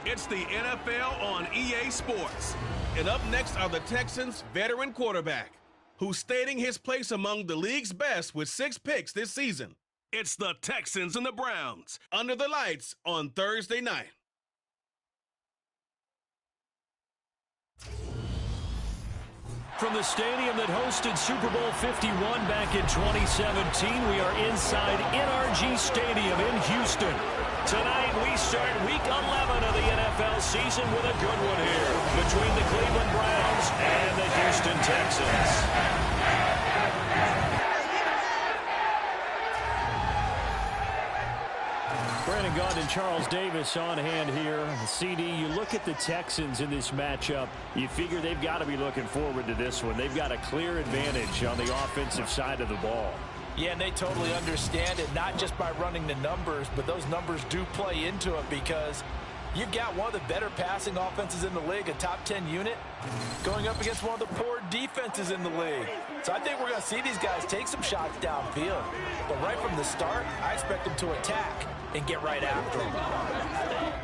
It's the NFL on EA Sports. And up next are the Texans' veteran quarterback, who's stating his place among the league's best with 6 picks this season. It's the Texans and the Browns, under the lights on Thursday night. From the stadium that hosted Super Bowl 51 back in 2017, we are inside NRG Stadium in Houston. Tonight, we start Week 11 of the NFL season with a good one here between the Cleveland Browns and the Houston Texans. Brandon Gaudin and Charles Davis on hand here. CD, you look at the Texans in this matchup, you figure they've got to be looking forward to this one. They've got a clear advantage on the offensive side of the ball. Yeah, and they totally understand it, not just by running the numbers, but those numbers do play into it because you've got one of the better passing offenses in the league, a top 10 unit, going up against one of the poor defenses in the league. So I think we're going to see these guys take some shots downfield. But right from the start, I expect them to attack and get right after them.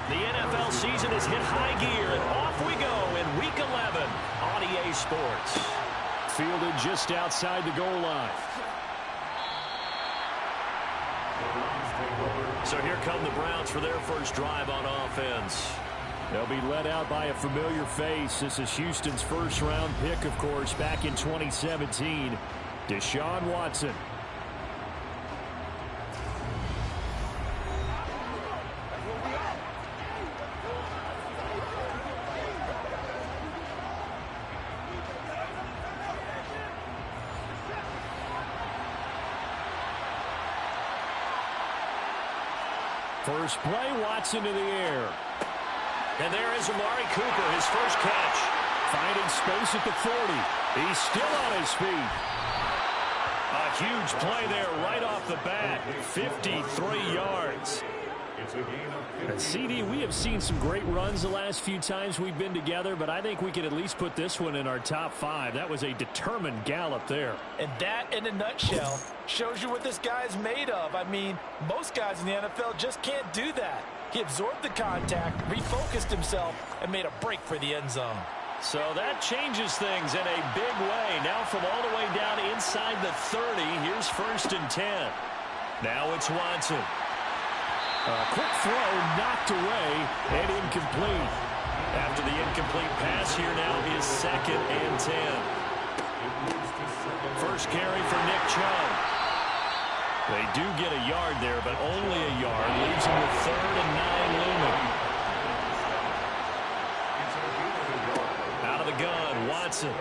The NFL season has hit high gear, and off we go in Week 11 on EA Sports. Fielded just outside the goal line. So here come the Browns for their first drive on offense. They'll be led out by a familiar face. This is Houston's first-round pick, of course, back in 2017, Deshaun Watson. First play, Watson to the air. And there is Amari Cooper, his first catch. Finding space at the 40. He's still on his feet. A huge play there right off the bat. 53 yards. And CD, we have seen some great runs the last few times we've been together, but I think we can at least put this one in our top 5. That was a determined gallop there. And that, in a nutshell, shows you what this guy's made of. I mean, most guys in the NFL just can't do that. He absorbed the contact, refocused himself, and made a break for the end zone. So that changes things in a big way. Now from all the way down inside the 30, here's 1st and 10. Now it's Watson. A quick throw knocked away and incomplete. After the incomplete pass, here now is 2nd and 10. First carry for Nick Chubb. They do get a yard there, but only a yard. Leaves him with 3rd and 9 looming. Out of the gun, Watson.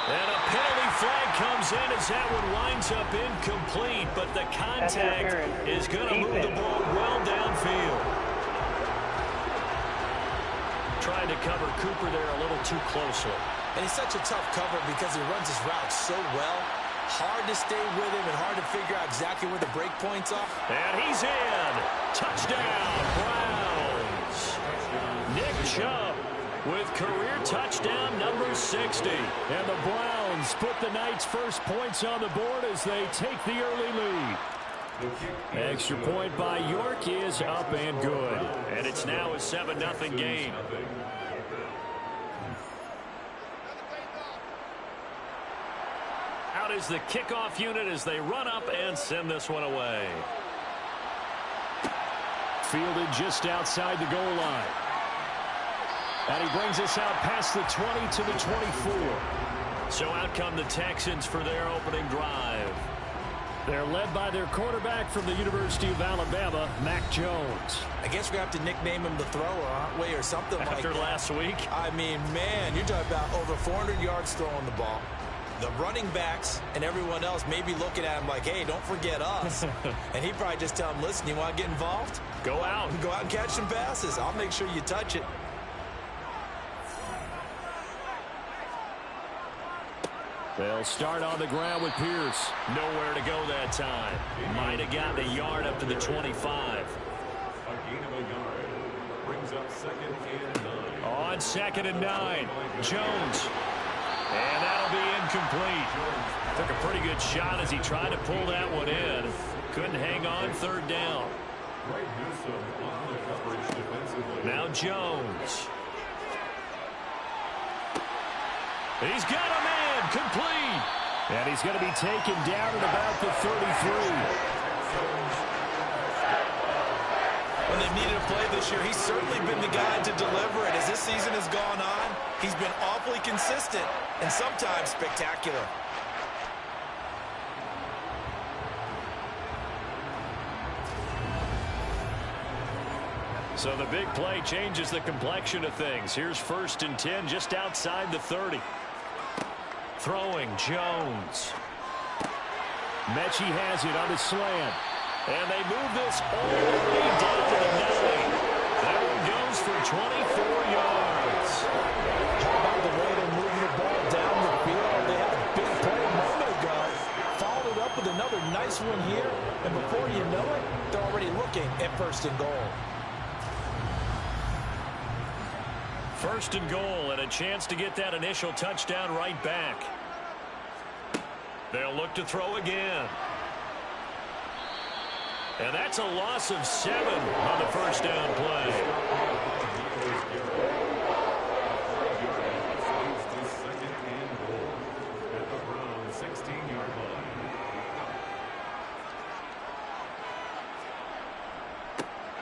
And a penalty flag comes in as that one winds up incomplete, but the contact is going to move the ball well downfield. Trying to cover Cooper there a little too closely. And he's such a tough cover because he runs his route so well. Hard to stay with him and hard to figure out exactly where the break points are. And he's in. Touchdown, Browns. Nick Chubb with career touchdown number 60. And the Browns put the night's first points on the board as they take the early lead. Extra point by York is up and good. And it's now a 7-0 game. Out is the kickoff unit as they run up and send this one away. Fielded just outside the goal line. And he brings us out past the 20 to the 24. So out come the Texans for their opening drive. They're led by their quarterback from the University of Alabama, Mac Jones. I guess we have to nickname him the thrower, aren't we, or something like that. After last week? I mean, man, you're talking about over 400 yards throwing the ball. The running backs and everyone else may be looking at him like, hey, don't forget us. And he'd probably just tell him, listen, you want to get involved? Go out. Go out and catch some passes. I'll make sure you touch it. They'll start on the ground with Pierce. Nowhere to go that time. Might have gotten a yard up to the 25. A gain of a yard. Brings up 2nd and 9. On 2nd and 9, Jones. And that'll be incomplete. Took a pretty good shot as he tried to pull that one in. Couldn't hang on 3rd down. Now Jones. He's got a man complete. And he's going to be taken down at about the 33. When they've needed a play this year, he's certainly been the guy to deliver it. As this season has gone on, he's been awfully consistent and sometimes spectacular. So the big play changes the complexion of things. Here's 1st and 10 just outside the 30. Throwing Jones. Mechie has it on the slant. And they move this all the way down to the 9. That one goes for 24 yards. How about the way they're moving the ball down the field? They had a big play a moment ago. Followed it up with another nice one here. And before you know it, they're already looking at 1st and goal. 1st and goal and a chance to get that initial touchdown right back. They'll look to throw again. And that's a loss of 7 on the first down play.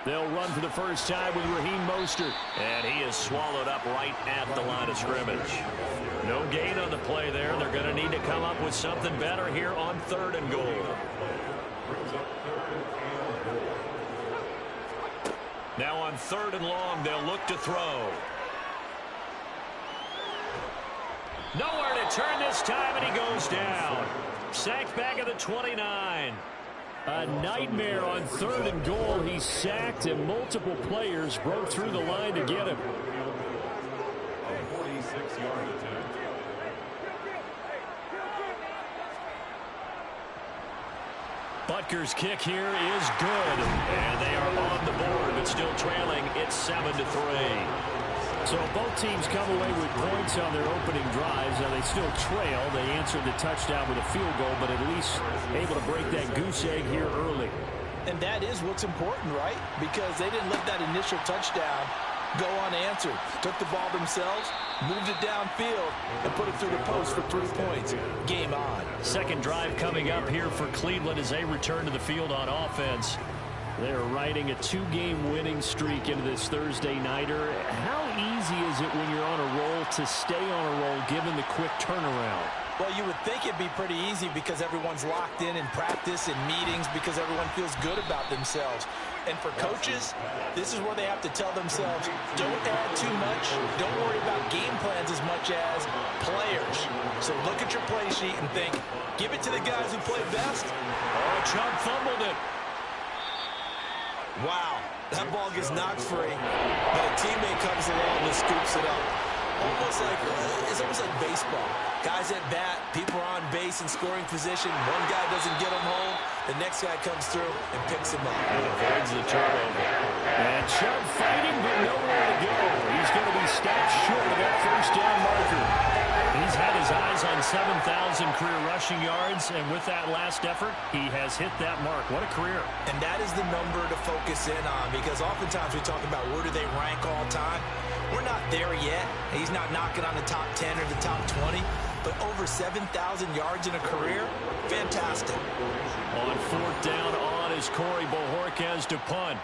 They'll run for the first time with Raheem Mostert. And he is swallowed up right at the line of scrimmage. No gain on the play there. They're going to need to come up with something better here on 3rd and goal. Now on 3rd and long, they'll look to throw. Nowhere to turn this time, and he goes down. Sacked back at the 29. A nightmare on 3rd and goal. He's sacked, and multiple players broke through the line to get him. A 46-yard attempt. Butker's kick here is good, and they are on the board, but still trailing. It's 7-3. So both teams come away with points on their opening drives. Now they still trail. They answered the touchdown with a field goal, but at least able to break that goose egg here early. And that is what's important, right? Because they didn't let that initial touchdown go unanswered. Took the ball themselves, moved it downfield, and put it through the post for 3 points. Game on. Second drive coming up here for Cleveland as they return to the field on offense. They're riding a 2-game winning streak into this Thursday nighter. How easy is it when you're on a roll to stay on a roll given the quick turnaround? Well, you would think it'd be pretty easy because everyone's locked in practice and meetings because everyone feels good about themselves. And for coaches, this is where they have to tell themselves, don't add too much. Don't worry about game plans as much as players. So look at your play sheet and think, give it to the guys who play best. Oh, Chubb fumbled it. Wow, that ball gets knocked free, but a teammate comes along and scoops it up. It's almost like baseball. Guys at bat, people are on base in scoring position. One guy doesn't get him home. The next guy comes through and picks him up. And avoids the turnover. And Chubb fighting, but nowhere to go. He's going to be stopped short of that first down marker. He's had his eyes on 7,000 career rushing yards, and with that last effort, he has hit that mark. What a career. And that is the number to focus in on, because oftentimes we talk about where do they rank all time. We're not there yet. He's not knocking on the top 10 or the top 20, but over 7,000 yards in a career, fantastic. On 4th down on is Corey Bojorquez to punt.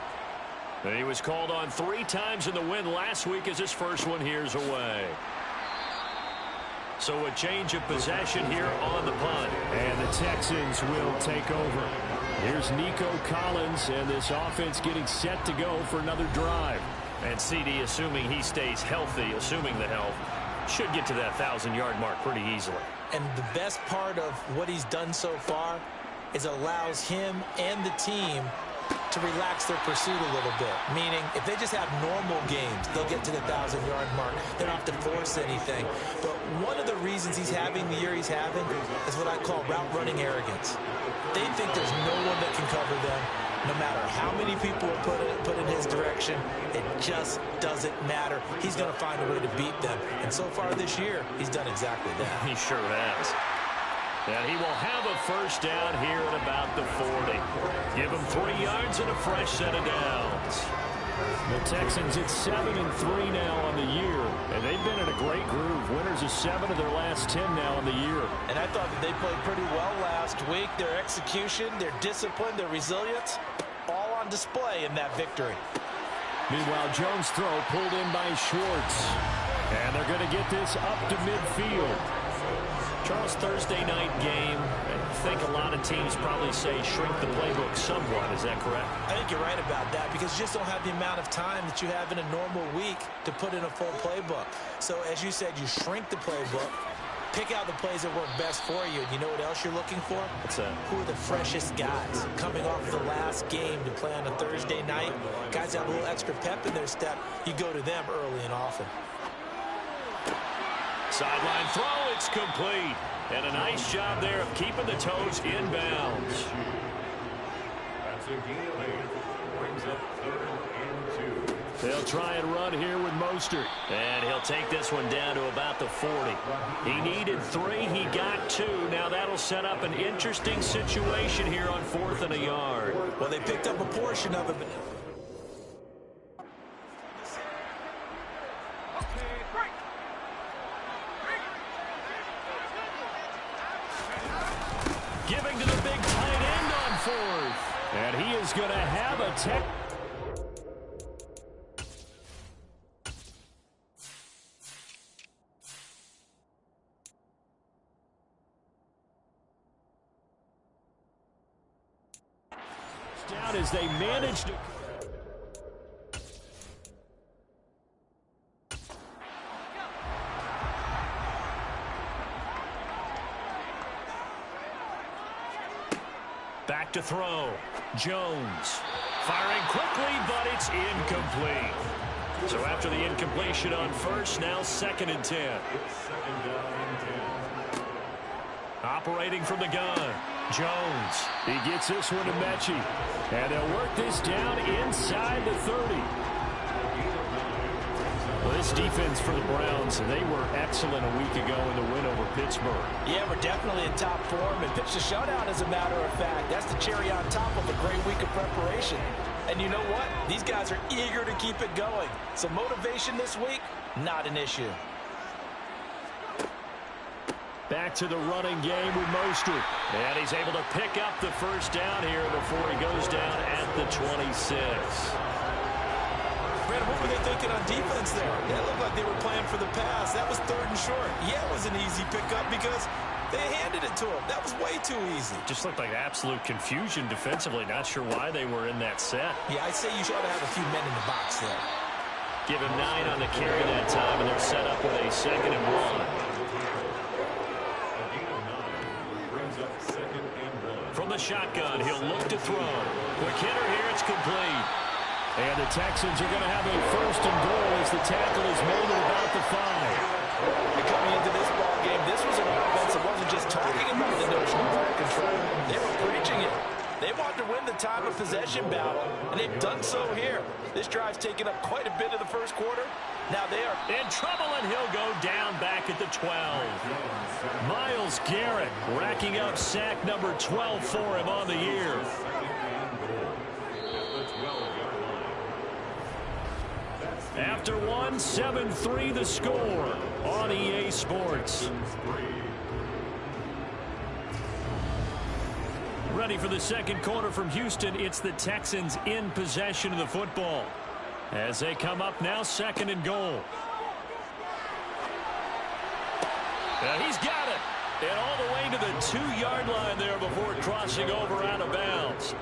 And he was called on 3 times in the win last week as his first one here's away. So a change of possession here on the punt. And the Texans will take over. Here's Nico Collins, and this offense getting set to go for another drive. And CD, assuming he stays healthy, assuming the health, should get to that 1,000-yard mark pretty easily. And the best part of what he's done so far is allows him and the team to relax their pursuit a little bit. Meaning, if they just have normal games, they'll get to the 1,000-yard mark. They don't have to force anything. But one of the reasons he's having the year he's having is what I call route running arrogance. They think there's no one that can cover them. No matter how many people are put in his direction, it just doesn't matter. He's going to find a way to beat them. And so far this year, he's done exactly that. He sure has. And he will have a first down here at about the 40. Give him 3 yards and a fresh set of downs. The Texans at 7-3 now on the year, and they've been in a great groove. Winners of 7 of their last 10 now on the year. And I thought that they played pretty well last week. Their execution, their discipline, their resilience, all on display in that victory. Meanwhile, Jones' throw pulled in by Schwartz. And they're going to get this up to midfield. Charles, Thursday night game, I think a lot of teams probably say shrink the playbook somewhat. Is that correct? I think you're right about that, because you just don't have the amount of time that you have in a normal week to put in a full playbook. So as you said, you shrink the playbook, pick out the plays that work best for you. And you know what else you're looking for? What's that? Who are the freshest guys coming off the last game to play on a Thursday night? Guys have a little extra pep in their step. You go to them early and often. Sideline throw, it's complete. And a nice job there of keeping the toes inbounds. That's a gain of 8. Brings up 3rd and 2. They'll try and run here with Mostert. And he'll take this one down to about the 40. He needed 3, he got 2. Now that'll set up an interesting situation here on 4th and a yard. Well, they picked up a portion of it, but giving to the big tight end on fourth. And he is going to have a tech. Down as they managed to. Back to throw. Jones firing quickly, but it's incomplete. So after the incompletion on first, now 2nd and 10. Operating from the gun. Jones. He gets this one to Mechie. And they'll work this down inside the 30. Well, this defense for the Browns, they were excellent a week ago in the win over Pittsburgh. yeah, we're definitely in top form and pitched a shutout, as a matter of fact. That's the cherry on top of a great week of preparation. And you know what? These guys are eager to keep it going. So motivation this week, not an issue. Back to the running game with Mostert. And he's able to pick up the first down here before he goes down at the 26. Brad, what were they thinking on defense there? That looked like they were playing for the pass. That was 3rd and short. Yeah, it was an easy pickup because they handed it to him. That was way too easy. Just looked like absolute confusion defensively. Not sure why they were in that set. Yeah, I'd say you should have a few men in the box there. Give him 9 on the carry that time, and they're set up with a 2nd and 1. From the shotgun, he'll look to throw. Quick hitter here, it's complete. And the Texans are going to have a 1st and goal as the tackle is made at about the 5. And coming into this ball game, this was an offense that wasn't just talking about the notion of ball control. They were preaching it. They wanted to win the time of possession battle, and they've done so here. This drive's taken up quite a bit of the first quarter. Now they are in trouble, and he'll go down back at the 12. Myles Garrett racking up sack number 12 for him on the year. After one, 7-3 the score on EA Sports. Ready for the second quarter from Houston. It's the Texans in possession of the football. As they come up now, 2nd and goal. He's got it. And all the way to the 2-yard line there before crossing over out of bounds.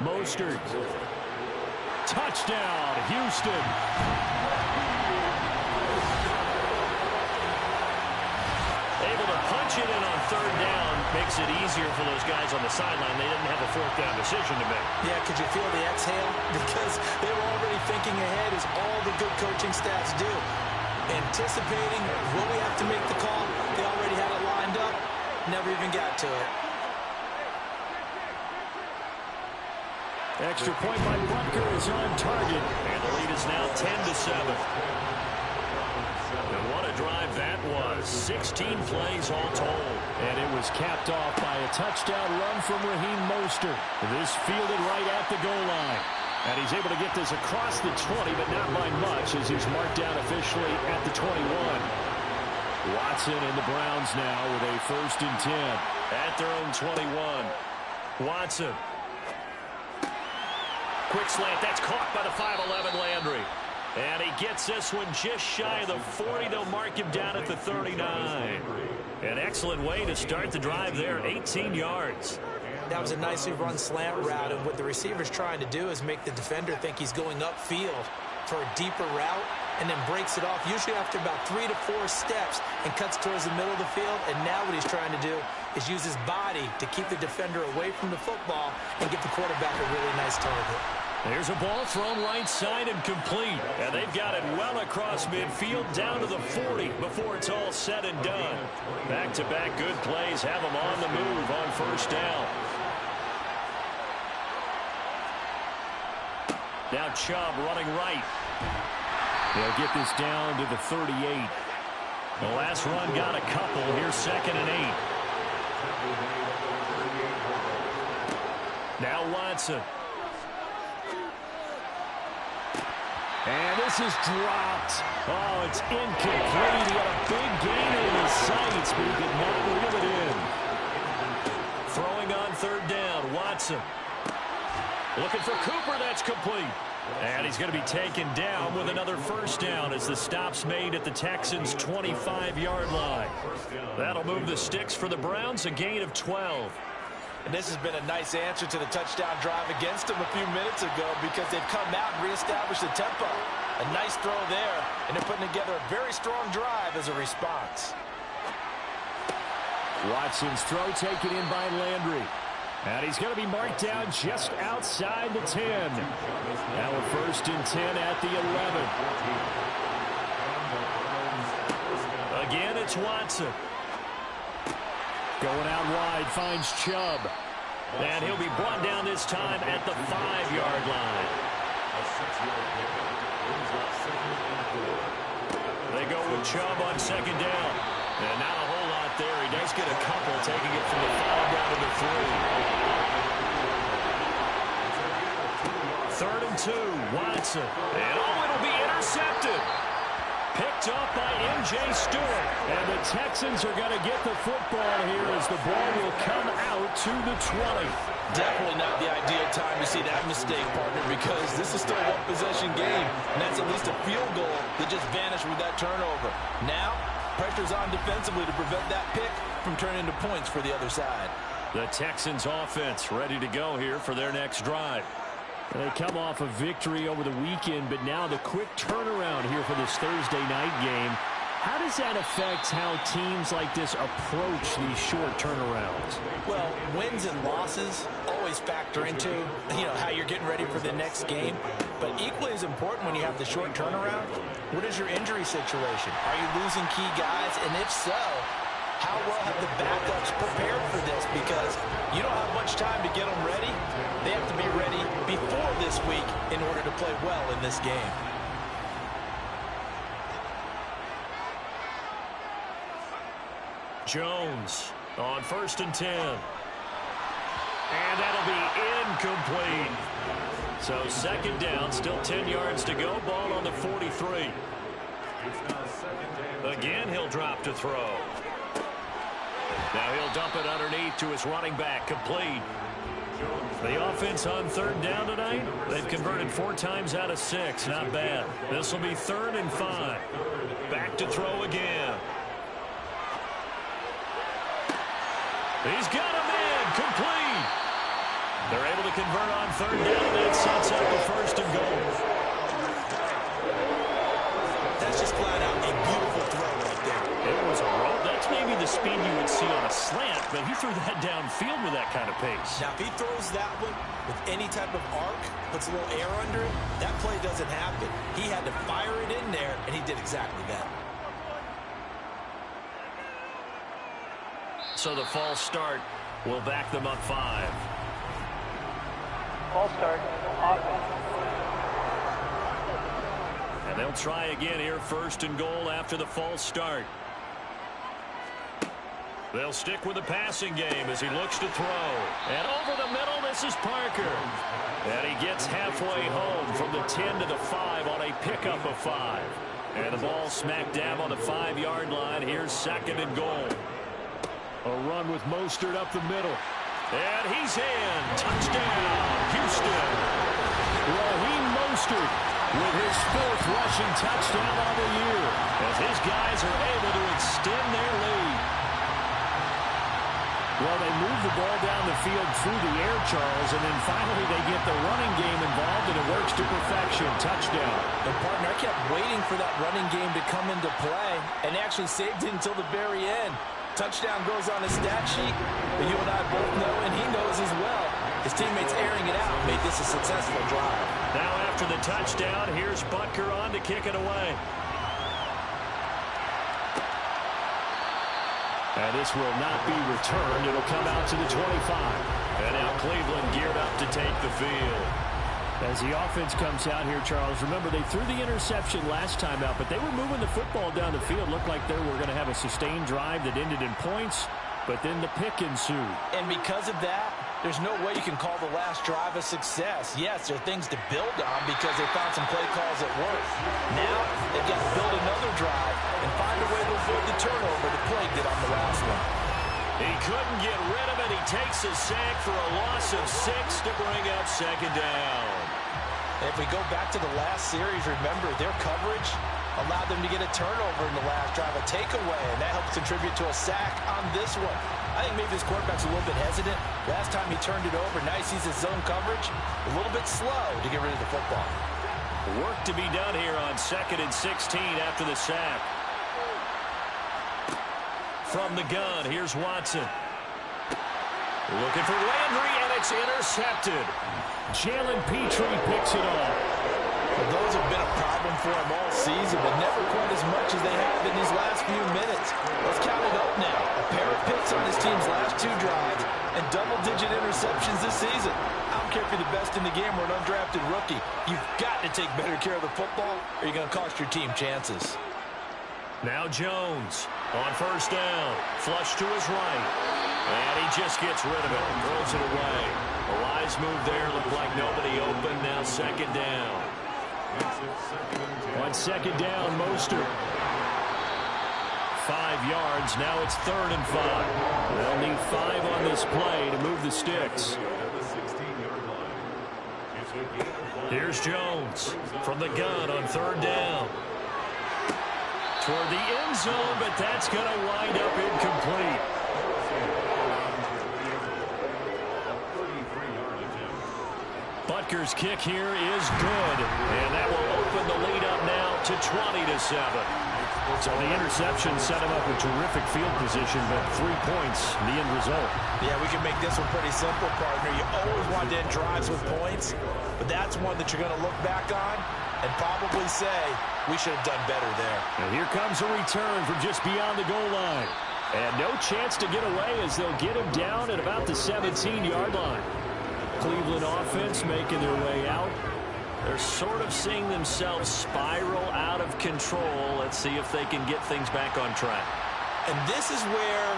Mostert. Touchdown, Houston. Able to punch it in on 3rd down. Makes it easier for those guys on the sideline. They didn't have a 4th down decision to make. Yeah, could you feel the exhale? Because they were already thinking ahead, as all the good coaching staffs do. Anticipating when we have to make the call. They already had it lined up. Never even got to it. Extra point by Butker is on target. And the lead is now 10-7. And what a drive that was. 16 plays all told. And it was capped off by a touchdown run from Raheem Mostert. This fielded right at the goal line. And he's able to get this across the 20, but not by much, as he's marked down officially at the 21. Watson and the Browns now with a 1st and 10 at their own 21. Watson. Quick slant. That's caught by the 5'11 Landry. And he gets this one just shy of the 40. They'll mark him down at the 39. An excellent way to start the drive there. 18 yards. That was a nicely run slant route, and what the receiver's trying to do is make the defender think he's going upfield for a deeper route, and then breaks it off, usually after about 3 to 4 steps, and cuts towards the middle of the field. And now what he's trying to do is use his body to keep the defender away from the football and get the quarterback a really nice target. There's a ball thrown right side and complete. And they've got it well across midfield down to the 40 before it's all said and done. Back-to-back good plays have them on the move on 1st down. Now Chubb running right. They'll get this down to the 38. The last run got a couple. Here's 2nd and 8. Now Watson. And this is dropped. Oh, it's incomplete. He had a big gain in his sights, but he did not reel it in. Throwing on third down, Watson. Looking for Cooper, that's complete. And he's going to be taken down with another first down as the stop's made at the Texans' 25-yard line. That'll move the sticks for the Browns, a gain of 12. And this has been a nice answer to the touchdown drive against them a few minutes ago because they've come out and reestablished the tempo. A nice throw there, and they're putting together a very strong drive as a response. Watson's throw taken in by Landry. And he's going to be marked down just outside the 10. Now a 1st and 10 at the 11. Again, it's Watson. Going out wide, finds Chubb. And he'll be brought down this time at the 5-yard line. They go with Chubb on 2nd down. And not a whole lot there. He does get a couple, taking it from the 5 down to the 3. 3rd and 2, Watson. And it'll be intercepted. Picked up by M.J. Stewart. And the Texans are going to get the football here as the ball will come out to the 20. Definitely not the ideal time to see that mistake, partner, because this is still a one-possession game, and that's at least a field goal that just vanished with that turnover. Now, pressure's on defensively to prevent that pick from turning into points for the other side. The Texans offense ready to go here for their next drive. They come off a victory over the weekend, but now the quick turnaround here for this Thursday night game. How does that affect how teams like this approach these short turnarounds? Well, wins and losses always factor into, how you're getting ready for the next game. But equally as important when you have the short turnaround, what is your injury situation? Are you losing key guys? And if so, how well have the backups prepared for this? Because you don't have much time to get them ready. They have to be ready before this week in order to play well in this game. Jones on 1st and 10. And that'll be incomplete. So 2nd down, still 10 yards to go. Ball on the 43. Again, he'll drop to throw. Now he'll dump it underneath to his running back, complete. The offense on 3rd down tonight, they've converted 4 times out of 6. Not bad. This will be 3rd and 5. Back to throw again. He's got him in, complete. They're able to convert on 3rd down. That sets up the 1st and goal. That's just flat out a beautiful throw right there. It was a roll. That's maybe the speed you would see on a slant, but he threw that downfield with that kind of pace. Now, if he throws that one with any type of arc, puts a little air under it, that play doesn't happen. He had to fire it in there, and he did exactly that. So the false start will back them up 5. False start, offense. And they'll try again here, 1st and goal after the false start. They'll stick with the passing game as he looks to throw. And over the middle, this is Parker. And he gets halfway home from the 10 to the 5 on a pickup of 5. And the ball smack dab on the 5-yard line. Here's 2nd and goal. A run with Mostert up the middle. And he's in. Touchdown, Houston. Raheem Mostert with his 4th rushing touchdown on the year as his guys are able to extend their lead. Well, they move the ball down the field through the air, Charles, and then finally they get the running game involved, and it works to perfection. Touchdown. And, partner, I kept waiting for that running game to come into play, and they actually saved it until the very end. Touchdown goes on his stat sheet, but you and I both know, and he knows as well, his teammates airing it out made this a successful drive. Now after the touchdown, here's Butker on to kick it away. And this will not be returned. It'll come out to the 25. And now Cleveland geared up to take the field. As the offense comes out here, Charles, remember they threw the interception last time out, but they were moving the football down the field. Looked like they were going to have a sustained drive that ended in points. but then the pick ensued. And because of that, there's no way you can call the last drive a success. Yes, there are things to build on because they found some play calls that work. Now, they've got to build another drive and find a way to avoid the turnover the play did on the last one. He couldn't get rid of it. He takes a sack for a loss of 6 to bring up second down. If we go back to the last series, remember, their coverage allowed them to get a turnover in the last drive, a takeaway, and that helps contribute to a sack on this one. I think maybe this quarterback's a little bit hesitant. Last time he turned it over, now he sees his zone coverage, a little bit slow to get rid of the football. Work to be done here on 2nd and 16 after the sack. From the gun, here's Watson. Looking for Landry, and it's intercepted. Jalen Petrie picks it off. Well, those have been a problem for him all season, but never quite as much as they have in these last few minutes. Let's count it up now. A pair of picks on his team's last 2 drives and double-digit interceptions this season. I don't care if you're the best in the game or an undrafted rookie. You've got to take better care of the football or you're going to cost your team chances. Now Jones on first down. Flush to his right. And he just gets rid of it. Throws it away. A wise move there. Looked like nobody open. Now second down. On second down, Mostert. 5 yards. Now it's 3rd and 5. They'll need 5 on this play to move the sticks. Here's Jones from the gun on 3rd down. Toward the end zone, but that's going to wind up incomplete. Butker's kick here is good, and that will open the lead up now to 20-7. So the interception set him up with terrific field position, but 3 points, the end result. Yeah, we can make this one pretty simple, partner. You always want to end drives with points, but that's one that you're going to look back on and probably say, we should have done better there. And here comes a return from just beyond the goal line. And no chance to get away as they'll get him down at about the 17-yard line. Cleveland offense making their way out. They're sort of seeing themselves spiral out of control. Let's see if they can get things back on track. And this is where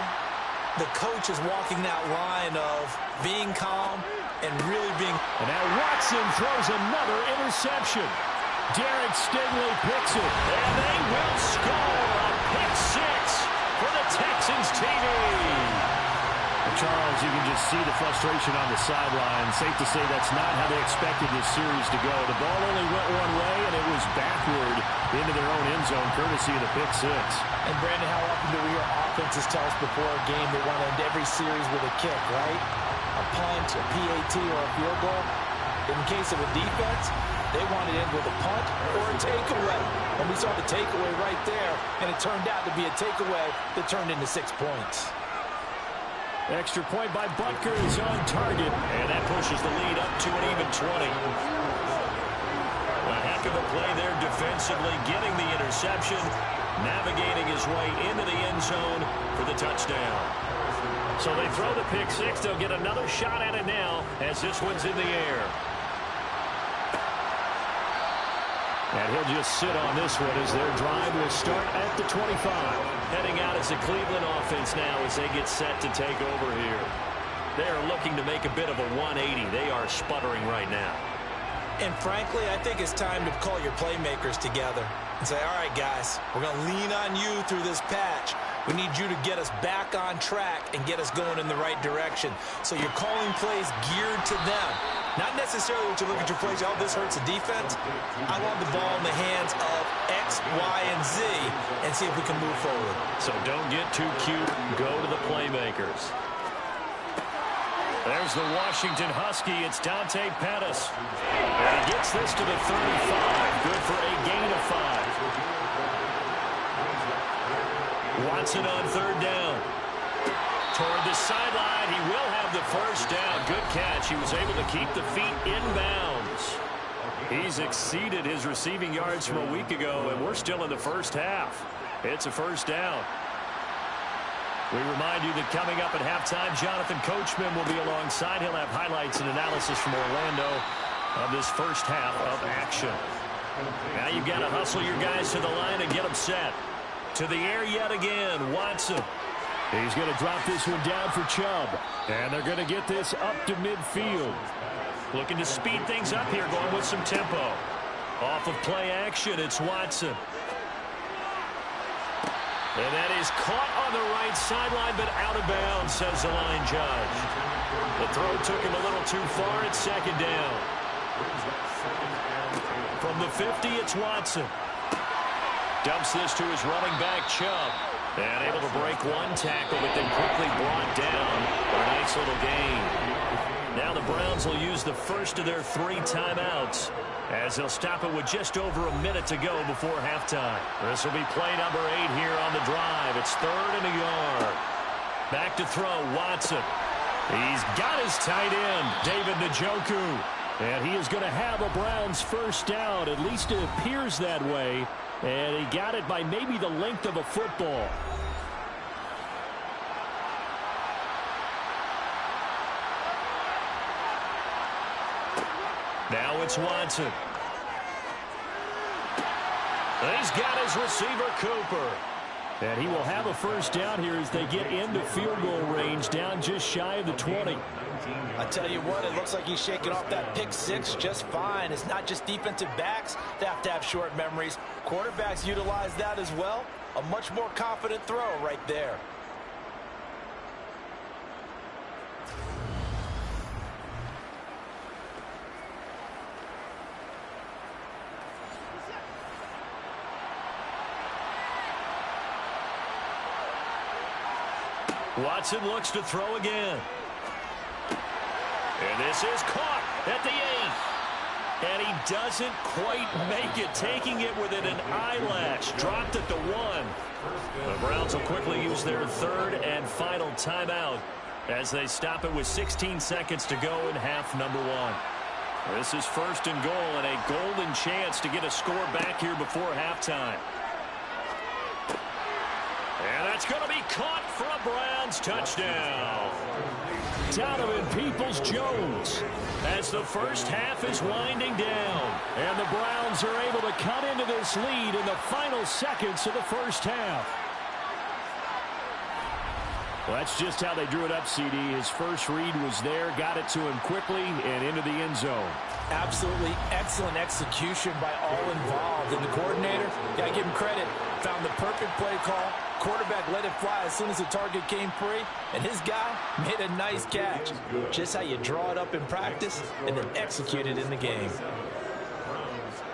the coach is walking that line of being calm and really being... And now Watson throws another interception. Derek Stingley picks it. And they will score a pick 6 for the Texans TV. Charles, you can just see the frustration on the sideline. Safe to say that's not how they expected this series to go. The ball only went one way, and it was backward into their own end zone, courtesy of the pick 6. And, Brandon, how often do we hear offenses tell us before a game they want to end every series with a kick, right? A punt, a PAT, or a field goal. In case of a defense, they wanted to end with a punt or a takeaway. And we saw the takeaway right there, and it turned out to be a takeaway that turned into 6 points. Extra point by Butker is on target. And that pushes the lead up to an even 20. A heck of a play there defensively, getting the interception, navigating his way into the end zone for the touchdown. So they throw the pick 6. They'll get another shot at it now as this one's in the air. And he'll just sit on this one as their drive will start at the 25. Heading out as a Cleveland offense now as they get set to take over here. They are looking to make a bit of a 180. They are sputtering right now. And frankly, I think it's time to call your playmakers together and say, all right, guys, we're going to lean on you through this patch. We need you to get us back on track and get us going in the right direction. So you're calling plays geared to them. Not necessarily what you look at your plays, oh, this hurts the defense. I want the ball in the hands of X, Y, and Z and see if we can move forward. So don't get too cute. Go to the playmakers. There's the Washington Husky. It's Dante Pettis. And he gets this to the 35. Good for a gain of 5. Watson on 3rd down. Toward the sideline, he will have the first down. Good catch. He was able to keep the feet in bounds. He's exceeded his receiving yards from a week ago, and we're still in the first half. It's a first down. We remind you that coming up at halftime, Jonathan Coachman will be alongside. He'll have highlights and analysis from Orlando of this first half of action. Now you've got to hustle your guys to the line and get them set. To the air yet again, Watson. He's going to drop this one down for Chubb. And they're going to get this up to midfield. Looking to speed things up here, going with some tempo. Off of play action, it's Watson. And that is caught on the right sideline, but out of bounds, says the line judge. The throw took him a little too far. It's second down. From the 50, it's Watson. Dumps this to his running back, Chubb. And able to break one tackle, but then quickly brought down for a nice little gain. Now the Browns will use the first of their 3 timeouts, as they'll stop it with just over a minute to go before halftime. This will be play number 8 here on the drive. It's 3rd and a yard. Back to throw, Watson. He's got his tight end, David Njoku. And he is going to have a Browns first down. At least it appears that way. And he got it by maybe the length of a football. Now it's Watson. He's got his receiver, Cooper. And he will have a first down here as they get into field goal range, down just shy of the 20. I tell you what, it looks like he's shaking off that pick 6 just fine. It's not just defensive backs that have to have short memories. Quarterbacks utilize that as well. A much more confident throw right there. Watson looks to throw again. And this is caught at the 8. And he doesn't quite make it, taking it within an eyelash. Dropped at the 1. The Browns will quickly use their 3rd and final timeout as they stop it with 16 seconds to go in half number 1. This is 1st and goal and a golden chance to get a score back here before halftime. And that's going to be caught for a Browns touchdown. Donovan Peoples-Jones as the first half is winding down. And the Browns are able to cut into this lead in the final seconds of the first half. Well, that's just how they drew it up, CD. His first read was there, got it to him quickly, and into the end zone. Absolutely excellent execution by all involved. And the coordinator, got to give him credit, found the perfect play call. Quarterback let it fly as soon as the target came free, and his guy made a nice catch. Just how you draw it up in practice and then execute it in the game.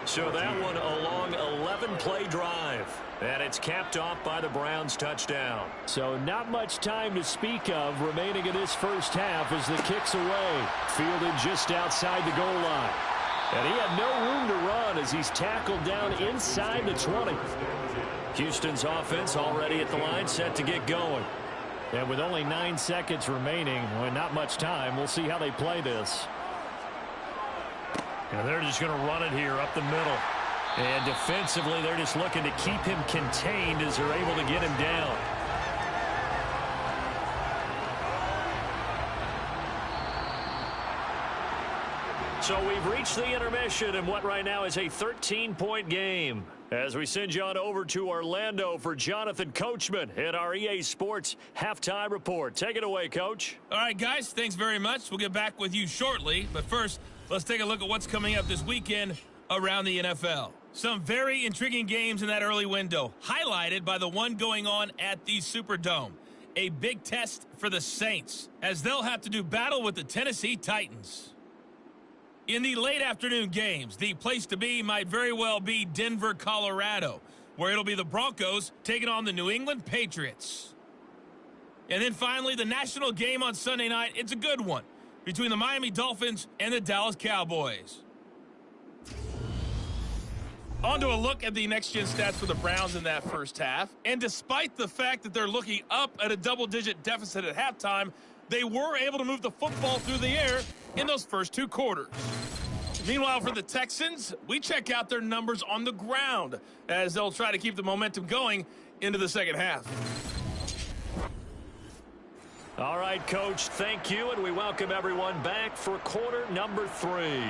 So that one a long 11-play drive. And it's capped off by the Browns touchdown. So not much time to speak of remaining in this first half as the kick's away. Fielded just outside the goal line. And he had no room to run as he's tackled down inside the 20. Houston's offense already at the line, set to get going. And with only 9 seconds remaining, well, not much time, we'll see how they play this. And they're just going to run it here up the middle. And defensively, they're just looking to keep him contained as they're able to get him down. So we've reached the intermission in what right now is a 13-point game. As we send you on over to Orlando for Jonathan Coachman at our EA Sports Halftime Report. Take it away, Coach. All right, guys, thanks very much. We'll get back with you shortly. But first, let's take a look at what's coming up this weekend around the NFL. Some very intriguing games in that early window, highlighted by the one going on at the Superdome. A big test for the Saints, as they'll have to do battle with the Tennessee Titans. In the late afternoon games, the place to be might very well be Denver, Colorado, where it'll be the Broncos taking on the New England Patriots. And then finally, the national game on Sunday night, it's a good one, between the Miami Dolphins and the Dallas Cowboys. On to a look at the next-gen stats for the Browns in that first half. And despite the fact that they're looking up at a double-digit deficit at halftime, they were able to move the football through the air in those first 2 quarters. Meanwhile, for the Texans, we check out their numbers on the ground as they'll try to keep the momentum going into the second half. All right, Coach, thank you, and we welcome everyone back for quarter number 3.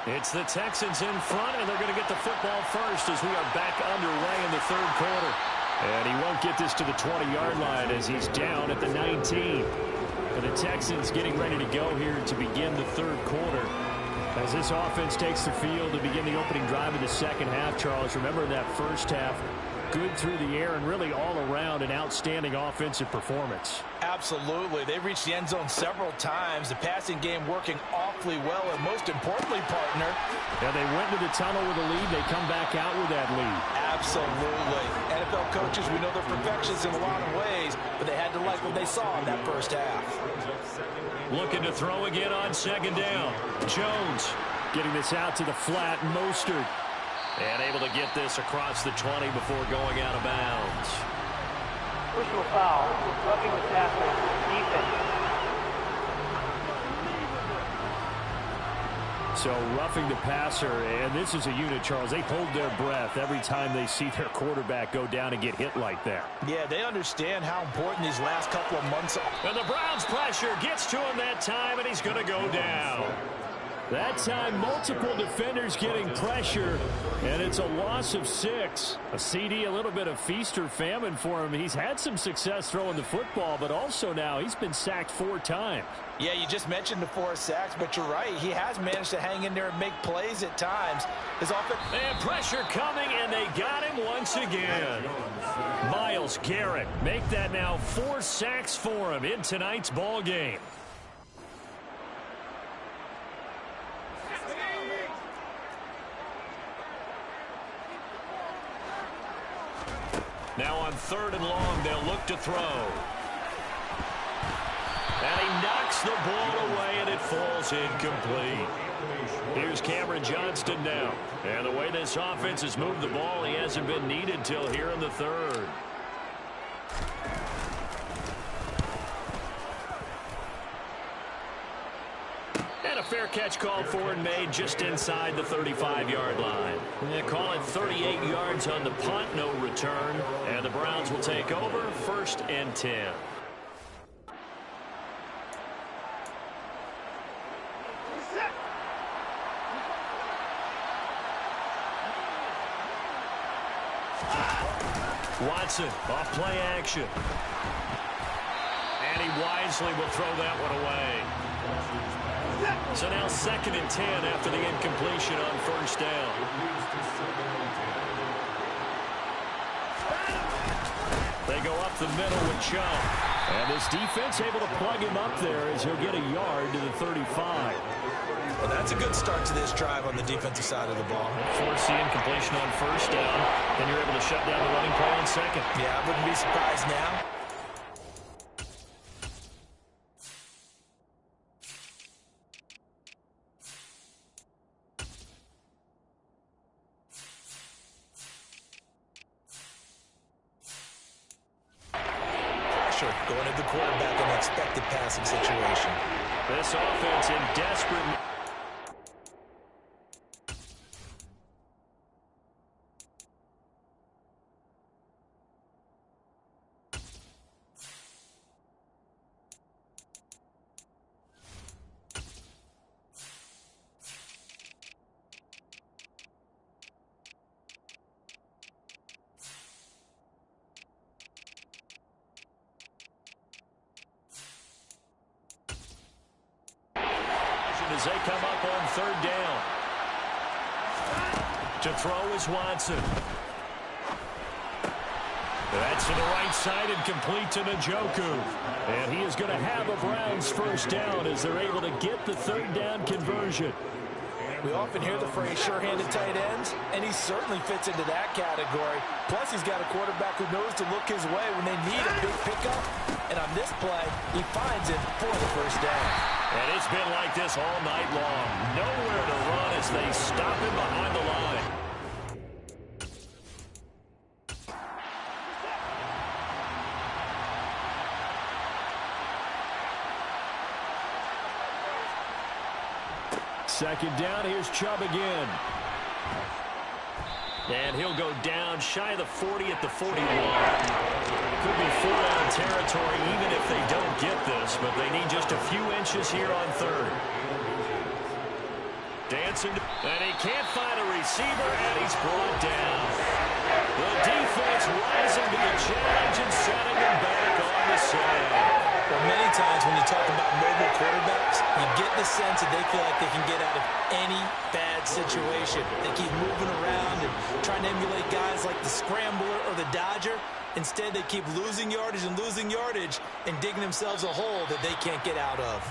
It's the Texans in front, and they're going to get the football first as we are back underway in the third quarter. And he won't get this to the 20-yard line as he's down at the 19. And the Texans getting ready to go here to begin the third quarter. As this offense takes the field to begin the opening drive of the second half, Charles, remember in that first half, good through the air and really all around an outstanding offensive performance. Absolutely. They reached the end zone several times. The passing game working awfully well, and most importantly, partner. Yeah, they went to the tunnel with a lead. They come back out with that lead. Absolutely. NFL coaches, we know they're perfectionists in a lot of ways, but they had to like what they saw in that first half. Looking to throw again on second down. Jones getting this out to the flat. Mostert. And able to get this across the 20 before going out of bounds. Personal foul, roughing the passer, defense. So roughing the passer, and this is a unit, Charles. They hold their breath every time they see their quarterback go down and get hit like that. Yeah, they understand how important these last couple of months are. And the Browns pressure gets to him that time, and he's going to go down. That time, multiple defenders getting pressure, and it's a loss of 6. A CD, a little bit of feast or famine for him. He's had some success throwing the football, but also now he's been sacked 4 times. Yeah, you just mentioned the 4 sacks, but you're right. He has managed to hang in there and make plays at times. His offense... And pressure coming, and they got him once again. Myles Garrett make that now 4 sacks for him in tonight's ball game. Now on 3rd and long, they'll look to throw. And he knocks the ball away, and it falls incomplete. Here's Cameron Johnston now. And the way this offense has moved the ball, he hasn't been needed till here in the 3rd. And a fair catch called for and made just inside the 35-yard line. They call it 38 yards on the punt, no return. And the Browns will take over, 1st and 10. Watson off play action. And he wisely will throw that one away. So now 2nd and 10 after the incompletion on 1st down. They go up the middle with Chubb. And this defense able to plug him up there as he'll get a yard to the 35. Well, that's a good start to this drive on the defensive side of the ball. Force the incompletion on 1st down. Then you're able to shut down the running play on 2nd. Yeah, I wouldn't be surprised now. Going at the quarterback in an expected passing situation. This offense in desperate... as they come up on 3rd down. To throw is Watson. That's to the right side and complete to Njoku. And he is going to have a Browns 1st down as they're able to get the 3rd down conversion. We often hear the phrase sure-handed tight ends, and he certainly fits into that category. Plus, he's got a quarterback who knows to look his way when they need a big pickup. And on this play, he finds it for the 1st down. And it's been like this all night long. Nowhere to run as they stop him behind the line. Second down, here's Chubb again. And he'll go down shy of the 40 at the 41. Could be 4-down territory even if they don't get this, but they need just a few inches here on 3rd. Dancing, and he can't find a receiver, and he's brought down. The defense rising to the challenge and setting him back on the side. Well, many times when you talk about mobile quarterbacks, you get the sense that they feel like they can get out of any bad situation. They keep moving around and trying to emulate guys like the Scrambler or the Dodger. Instead, they keep losing yardage and digging themselves a hole that they can't get out of.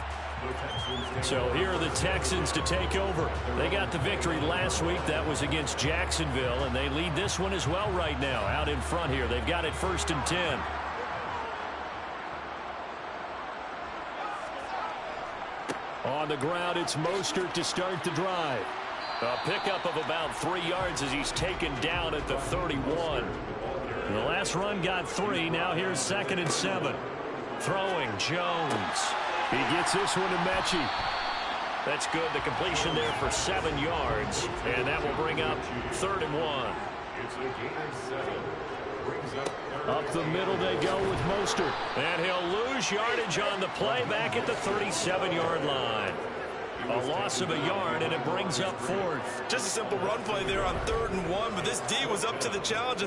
So here are the Texans to take over. They got the victory last week. That was against Jacksonville, and they lead this one as well right now. Out in front here, they've got it 1st and 10. On the ground, it's Mostert to start the drive. A pickup of about 3 yards as he's taken down at the 31. The last run got 3. Now here's 2nd and 7. Throwing, Jones. He gets this one to Mechie. That's good. The completion there for 7 yards. And that will bring up 3rd and 1. It's a gain of 7. Brings up Up the middle they go with Mostert. And he'll lose yardage on the play back at the 37-yard line. A loss of a yard, and it brings up 4th. Just a simple run play there on 3rd and 1, but this D was up to the challenge.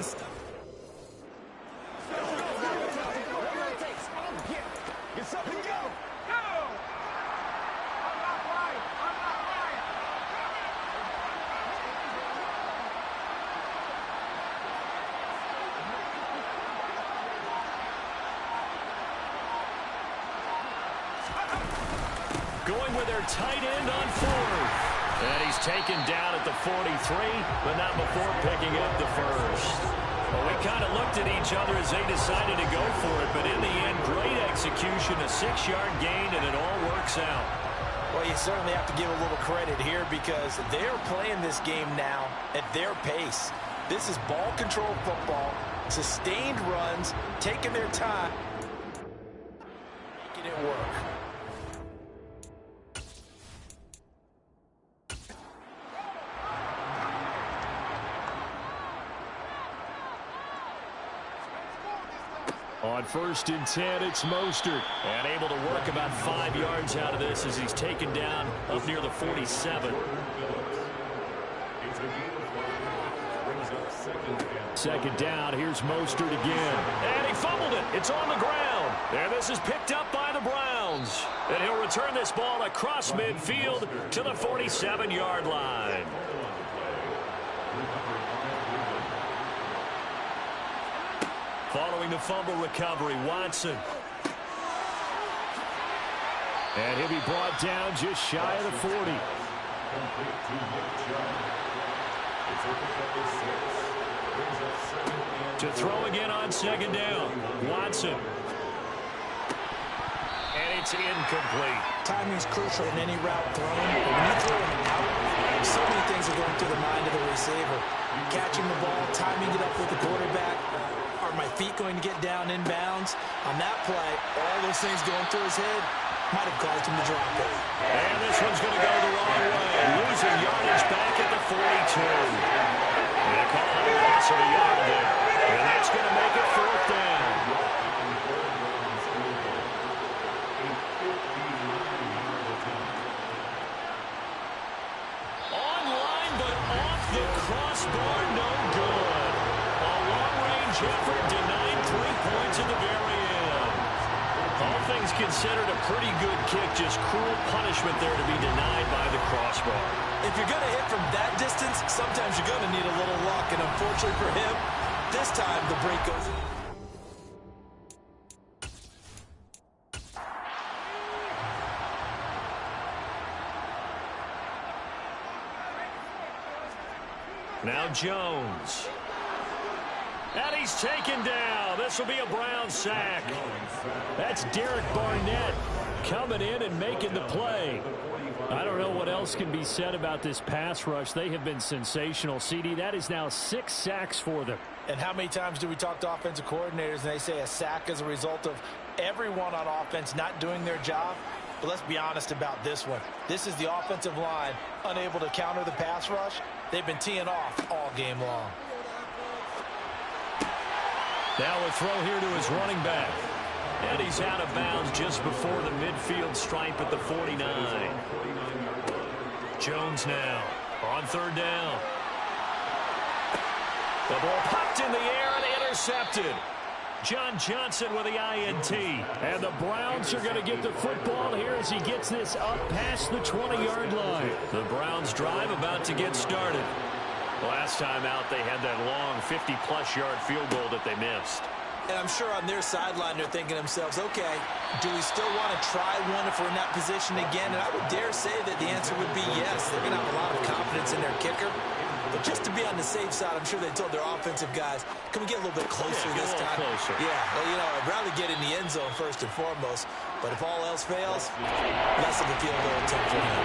Going with their tight end on 4th. And he's taken down at the 43, but not before picking up the 1st. Well, we kind of looked at each other as they decided to go for it, but in the end, great execution, a 6-yard gain, and it all works out. Well, you certainly have to give a little credit here because they're playing this game now at their pace. This is ball control football, sustained runs, taking their time, making it work. On 1st and 10, it's Mostert. And able to work about 5 yards out of this as he's taken down up near the 47. Second down, here's Mostert again. And he fumbled it. It's on the ground. And this is picked up by the Browns. And he'll return this ball across midfield to the 47-yard line. Following the fumble recovery, Watson. And he'll be brought down just shy of the 40. To throw again on 2nd down, Watson. And it's incomplete. Timing is crucial in any route thrown. But when you throw it out, so many things are going through the mind of the receiver. Catching the ball, timing it up with the quarterback. Are my feet going to get down in bounds? On that play, all those things going through his head might have caused him to drop it. And this one's going to go the wrong way. Losing yardage back at the 42. And they call it a loss of a yard there. And that's going to make it 4th down. Online, but off the crossbar, no good. A long-range effort denied 3 points at the very end. All things considered, a pretty good kick, just cruel punishment there to be denied by the crossbar. If you're going to hit from that distance, sometimes you're going to need a little luck. And unfortunately for him, this time the break goes. Now Jones. And he's taken down. This will be a Brown sack. That's Derek Barnett coming in and making the play. I don't know what else can be said about this pass rush. They have been sensational. CD, that is now 6 sacks for them. And how many times do we talk to offensive coordinators and they say a sack is a result of everyone on offense not doing their job? But let's be honest about this one. This is the offensive line unable to counter the pass rush. They've been teeing off all game long. Now a throw here to his running back. And he's out of bounds just before the midfield stripe at the 49. Jones now on third down. The ball popped in the air and intercepted. John Johnson with the INT. And the Browns are going to get the football here as he gets this up past the 20-yard line. The Browns drive about to get started. Last time out, they had that long 50-plus yard field goal that they missed. And I'm sure on their sideline they're thinking to themselves, okay, do we still want to try one if we're in that position again? And I would dare say that the answer would be yes. They're going to have a lot of confidence in their kicker. But just to be on the safe side, I'm sure they told their offensive guys, can we get a little bit closer this time? Closer. Yeah, well, you know, I'd rather get in the end zone first and foremost. But if all else fails, less of a field goal attempt for him.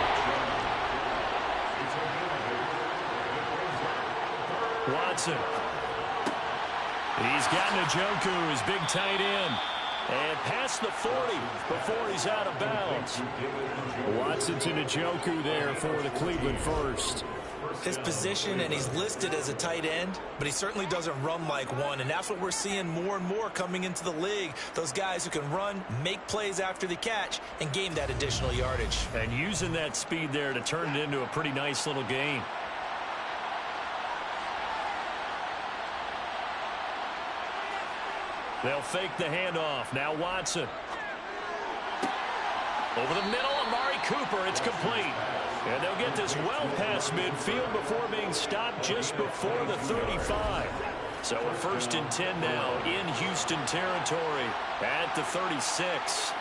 Watson. He's got Njoku, his big tight end. And past the 40 before he's out of bounds. Watson to Njoku there for the Cleveland first. His position, and he's listed as a tight end, but he certainly doesn't run like one, and that's what we're seeing more and more coming into the league. Those guys who can run, make plays after the catch, and gain that additional yardage. And using that speed there to turn it into a pretty nice little game. They'll fake the handoff. Now Watson. Over the middle, Amari Cooper. It's complete. And they'll get this well past midfield before being stopped just before the 35. So a 1st and 10 now in Houston territory at the 36.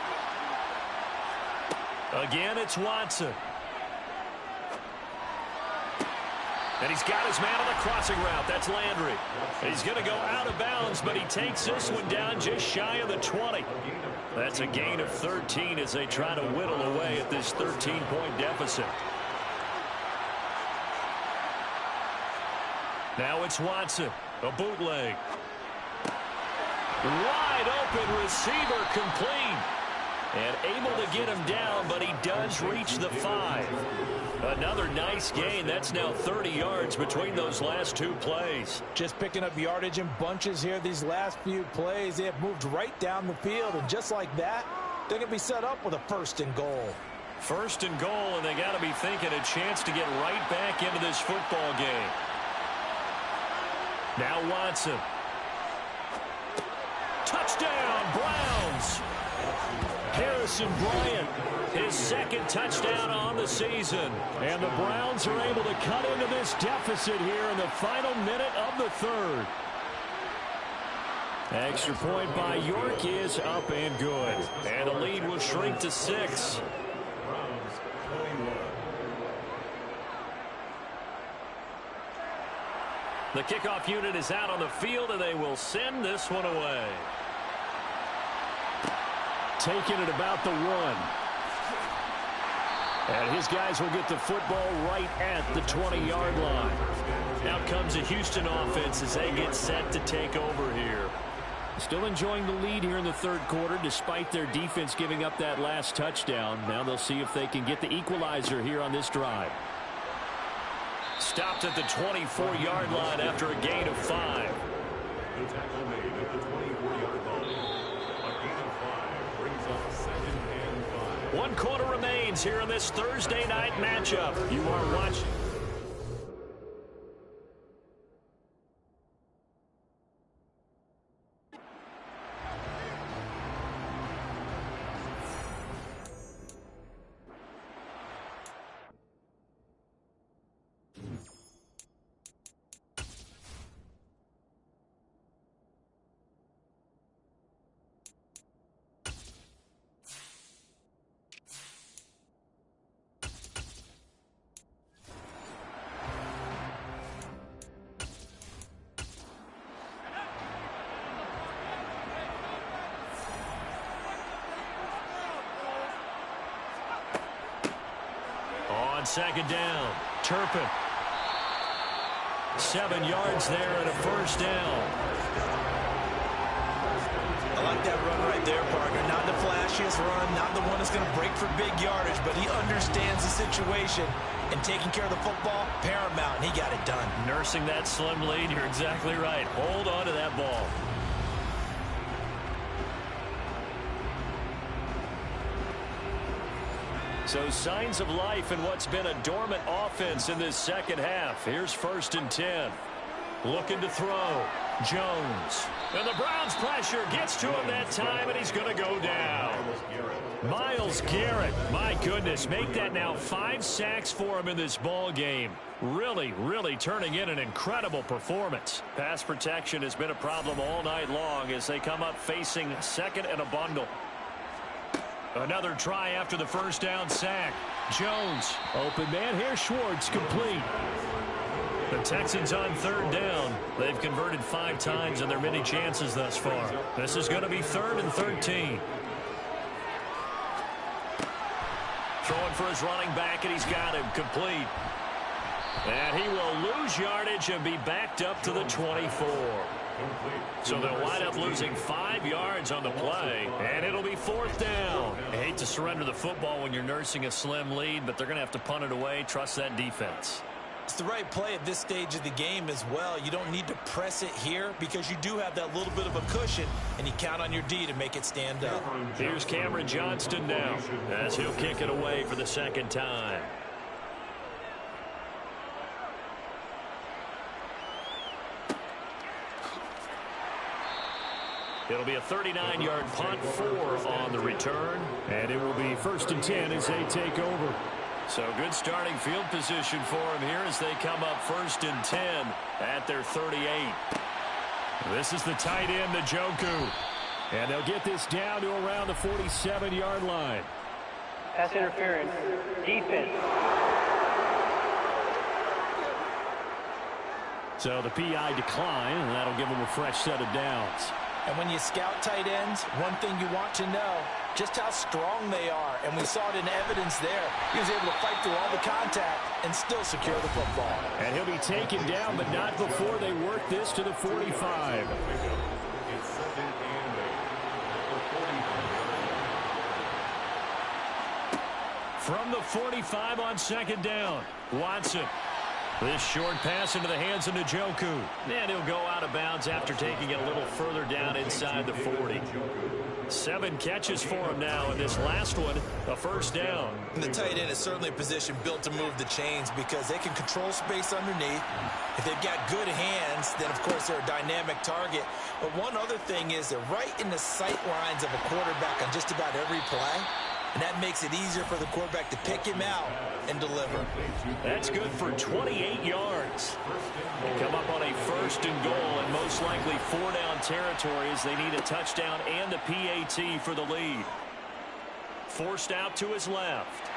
Again, it's Watson. And he's got his man on the crossing route. That's Landry. He's going to go out of bounds, but he takes this one down just shy of the 20. That's a gain of 13 as they try to whittle away at this 13-point deficit. Now it's Watson. A bootleg. Wide open receiver complete. And able to get him down, but he does reach the 5. Another nice gain. That's now 30 yards between those last two plays. Just picking up yardage in bunches here these last few plays. They have moved right down the field, and just like that, they're going to be set up with a 1st and goal. 1st and goal, and they got to be thinking a chance to get right back into this football game. Now Watson. Touchdown, Browns. Harrison Bryant, his 2nd touchdown on the season. And the Browns are able to cut into this deficit here in the final minute of the 3rd. Extra point by York is up and good. And the lead will shrink to 6. The kickoff unit is out on the field, and they will send this one away. Taking it about the 1. And his guys will get the football right at the 20-yard line. Now comes the Houston offense as they get set to take over here. Still enjoying the lead here in the 3rd quarter despite their defense giving up that last touchdown. Now they'll see if they can get the equalizer here on this drive. Stopped at the 24-yard line after a gain of 5. The tackle made at the 24-yard line. A gain of 5 brings up 2nd and 5. 1 quarter remains here in this Thursday night matchup. You are watching. On 2nd down, Turpin. 7 yards there and a 1st down. I like that run right there, partner. Not the flashiest run, not the one that's going to break for big yardage, but he understands the situation, and taking care of the football, paramount, and he got it done. Nursing that slim lead, you're exactly right. Hold on to that ball. So signs of life in what's been a dormant offense in this second half. Here's 1st and 10. Looking to throw. Jones. And the Browns pressure gets to him that time, and he's going to go down. Myles Garrett, my goodness, make that now 5 sacks for him in this ball game. Really, really turning in an incredible performance. Pass protection has been a problem all night long as they come up facing 2nd and a bundle. Another try after the first down sack. Jones, open man here, Schwartz, complete. The Texans on 3rd down. They've converted 5 times in their many chances thus far. This is going to be 3rd and 13. Throwing for his running back, and he's got him complete. And he will lose yardage and be backed up to the 24. So they'll wind up losing 5 yards on the play, and it'll be 4th down. I hate to surrender the football when you're nursing a slim lead, but they're going to have to punt it away. Trust that defense. It's the right play at this stage of the game as well. You don't need to press it here because you do have that little bit of a cushion, and you count on your D to make it stand up. Here's Cameron Johnston now as he'll kick it away for the 2nd time. It'll be a 39-yard punt, 4 on the return, and it will be 1st and 10 as they take over. So good starting field position for him here as they come up 1st and 10 at their 38. This is the tight end, Njoku. And they'll get this down to around the 47-yard line. Pass interference. Defense. So the PI decline, and that'll give them a fresh set of downs. And when you scout tight ends, one thing you want to know, just how strong they are. And we saw it in evidence there. He was able to fight through all the contact and still secure the football. And he'll be taken down, but not before they work this to the 45. From the 45 on 2nd down, Watson. This short pass into the hands of Njoku. And he'll go out of bounds after taking it a little further down inside the 40. 7 catches for him now, and this last one, a 1st down. And the tight end is certainly a position built to move the chains because they can control space underneath. If they've got good hands, then of course they're a dynamic target. But one other thing is they're right in the sight lines of a quarterback on just about every play. And that makes it easier for the quarterback to pick him out and deliver. That's good for 28 yards. They come up on a 1st and goal, and most likely 4-down territory as they need a touchdown and a PAT for the lead. Forced out to his left.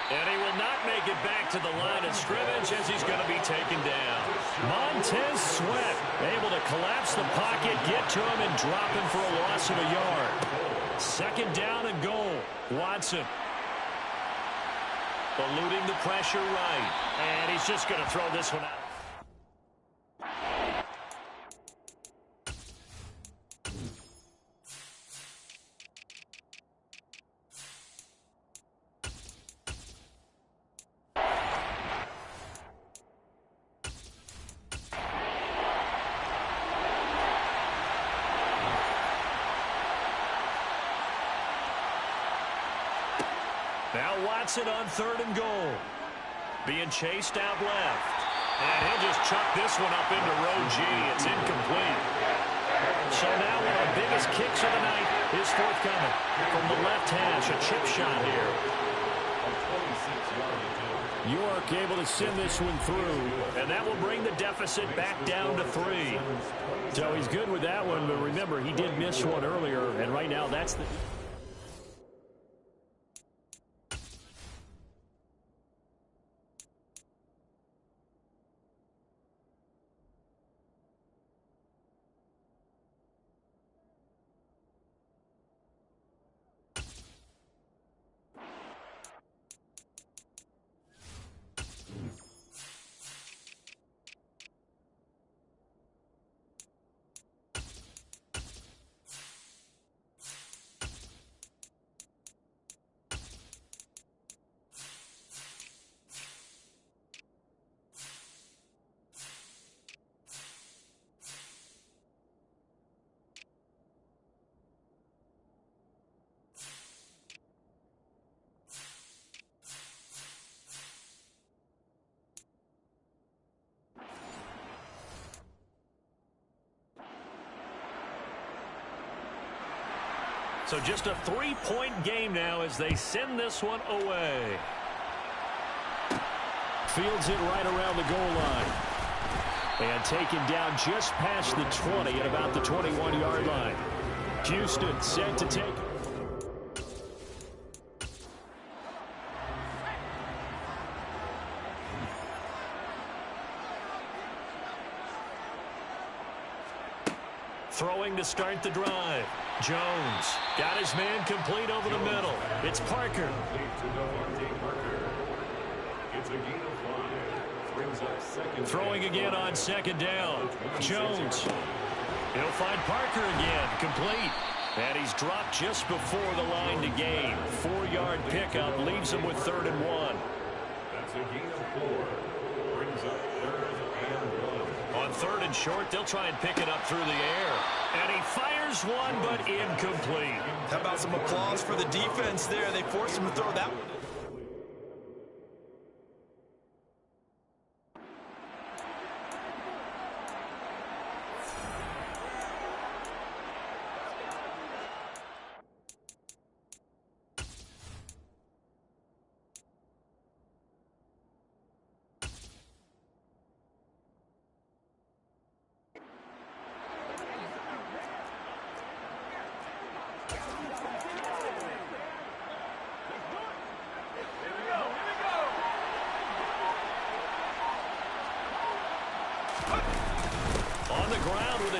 And he will not make it back to the line of scrimmage as he's going to be taken down. Montez Sweat able to collapse the pocket, get to him, and drop him for a loss of a yard. 2nd down and goal. Watson. Eluding the pressure right. And he's just going to throw this one out. Now Watson on 3rd and goal. Being chased out left. And he'll just chuck this one up into row G. It's incomplete. So now one of the biggest kicks of the night is forthcoming. From the left hash, a chip shot here. York able to send this one through. And that will bring the deficit back down to 3. So he's good with that one, but remember, he did miss one earlier. And right now, that's the... So just a 3-point game now as they send this one away. Fields it right around the goal line. And taken down just past the 20 at about the 21-yard line. Houston set to take. Throwing to start the drive. Jones got his man complete over the middle. It's Parker. Throwing again on second down. Jones. He'll find Parker again. Complete. And he's dropped just before the line to gain. 4-yard pickup leaves him with 3rd and 1. That's a gain of 4. Brings up 3rd and 1. On 3rd and short, they'll try and pick it up through the air. And he fires one, but incomplete. How about some applause for the defense there? They forced him to throw that one.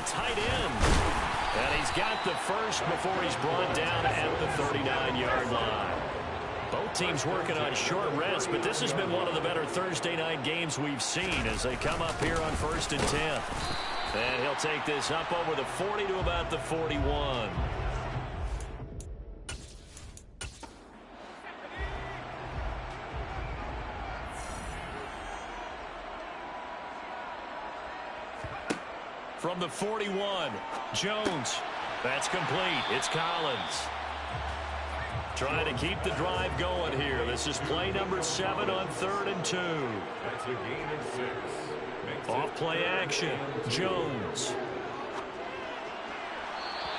Tight end. And he's got the first before he's brought down at the 39-yard line. Both teams working on short rest, but this has been one of the better Thursday night games we've seen as they come up here on 1st and 10. And he'll take this up over the 40 to about the 41. From the 41, Jones. That's complete. It's Collins. Trying to keep the drive going here. This is play number 7 on 3rd and 2. That's a gain of 6. Off play action. Jones.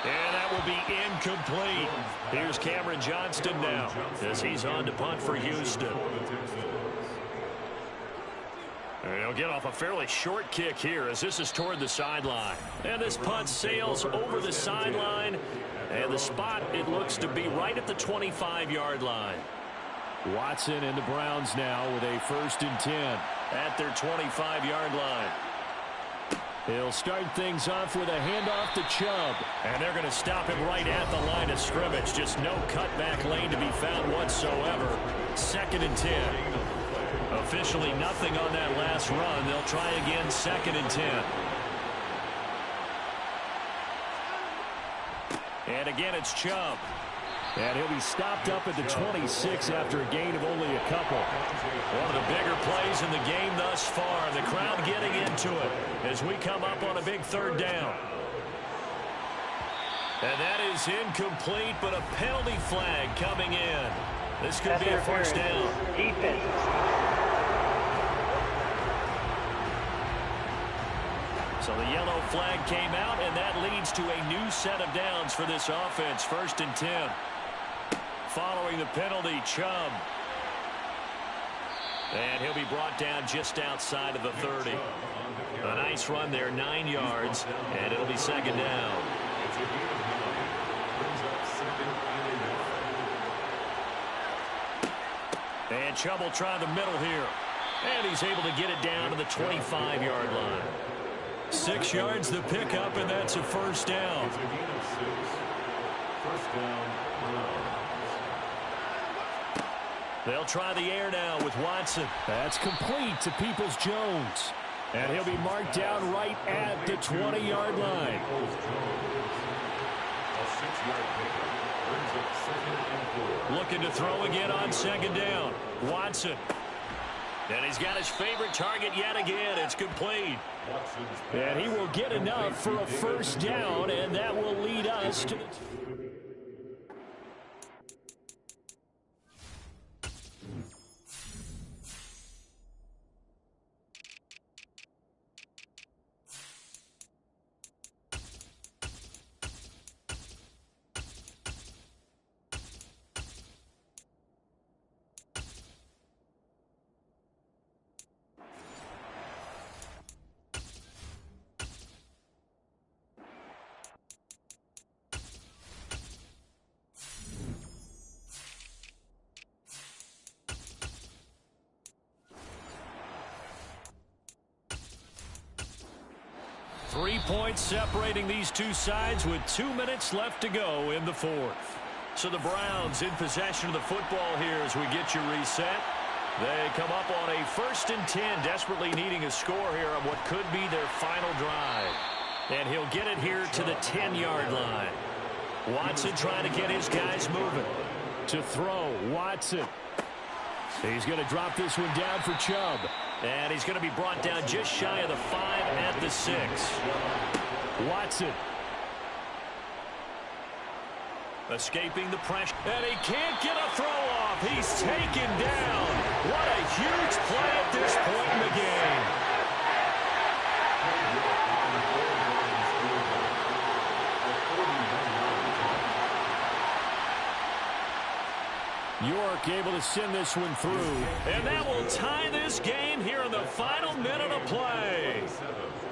And that will be incomplete. Here's Cameron Johnston now as he's on to punt for Houston. And he'll get off a fairly short kick here as this is toward the sideline. And this punt sails over the sideline. And the spot, it looks to be right at the 25-yard line. Watson and the Browns now with a 1st and 10 at their 25-yard line. He'll start things off with a handoff to Chubb. And they're going to stop him right at the line of scrimmage. Just no cutback lane to be found whatsoever. 2nd and 10. Officially nothing on that last run. They'll try again 2nd and 10. And again, it's Chubb. And he'll be stopped up at the 26 after a gain of only a couple. One of the bigger plays in the game thus far. The crowd getting into it as we come up on a big 3rd down. And that is incomplete, but a penalty flag coming in. This could be a 1st down. Defense. So the yellow flag came out, and that leads to a new set of downs for this offense. 1st and 10. Following the penalty, Chubb. And he'll be brought down just outside of the 30. A nice run there, 9 yards, and it'll be 2nd down. And Chubb will try the middle here. And he's able to get it down to the 25-yard line. 6 yards the pickup, and that's a 1st down. They'll try the air now with Watson. That's complete to Peoples-Jones. And he'll be marked down right at the 20-yard line. Looking to throw again on 2nd down. Watson. And he's got his favorite target yet again. It's complete. And he will get enough for a 1st down, and that will lead us to the... 3 points separating these two sides with 2 minutes left to go in the fourth. So the Browns in possession of the football here as we get you reset. They come up on a 1st and 10, desperately needing a score here on what could be their final drive. And he'll get it here to the 10-yard line. Watson trying to get his guys moving. To throw, Watson. He's going to drop this one down for Chubb. And he's going to be brought down just shy of the 5 at the 6. Watson. Escaping the pressure. And he can't get a throw off. He's taken down. What a huge play at this point in the game. York able to send this one through. And that will tie this game here in the final minute of play.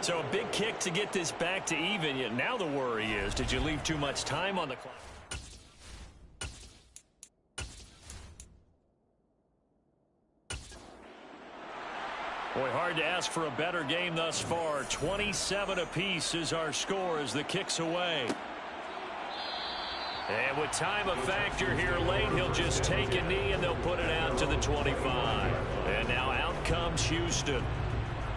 So a big kick to get this back to even. Yet now the worry is, did you leave too much time on the clock? Boy, hard to ask for a better game thus far. 27 apiece is our score as the kick's away. And with time a factor here late, he'll just take a knee and they'll put it out to the 25. And now out comes Houston.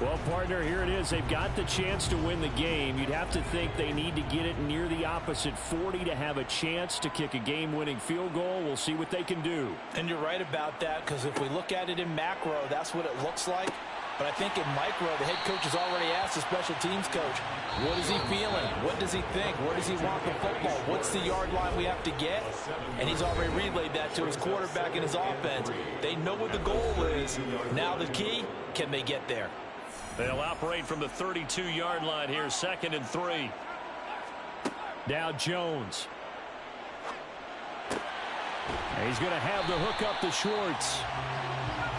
Well, partner, here it is. They've got the chance to win the game. You'd have to think they need to get it near the opposite 40 to have a chance to kick a game-winning field goal. We'll see what they can do. And you're right about that, because if we look at it in macro, that's what it looks like. But I think in micro, the head coach has already asked the special teams coach, what is he feeling? What does he think? Where does he want the football? What's the yard line we have to get? And he's already relayed that to his quarterback and his offense. They know what the goal is. Now the key, can they get there? They'll operate from the 32-yard line here, 2nd and 3. Now Jones. And he's going to have the hook up to Schwartz.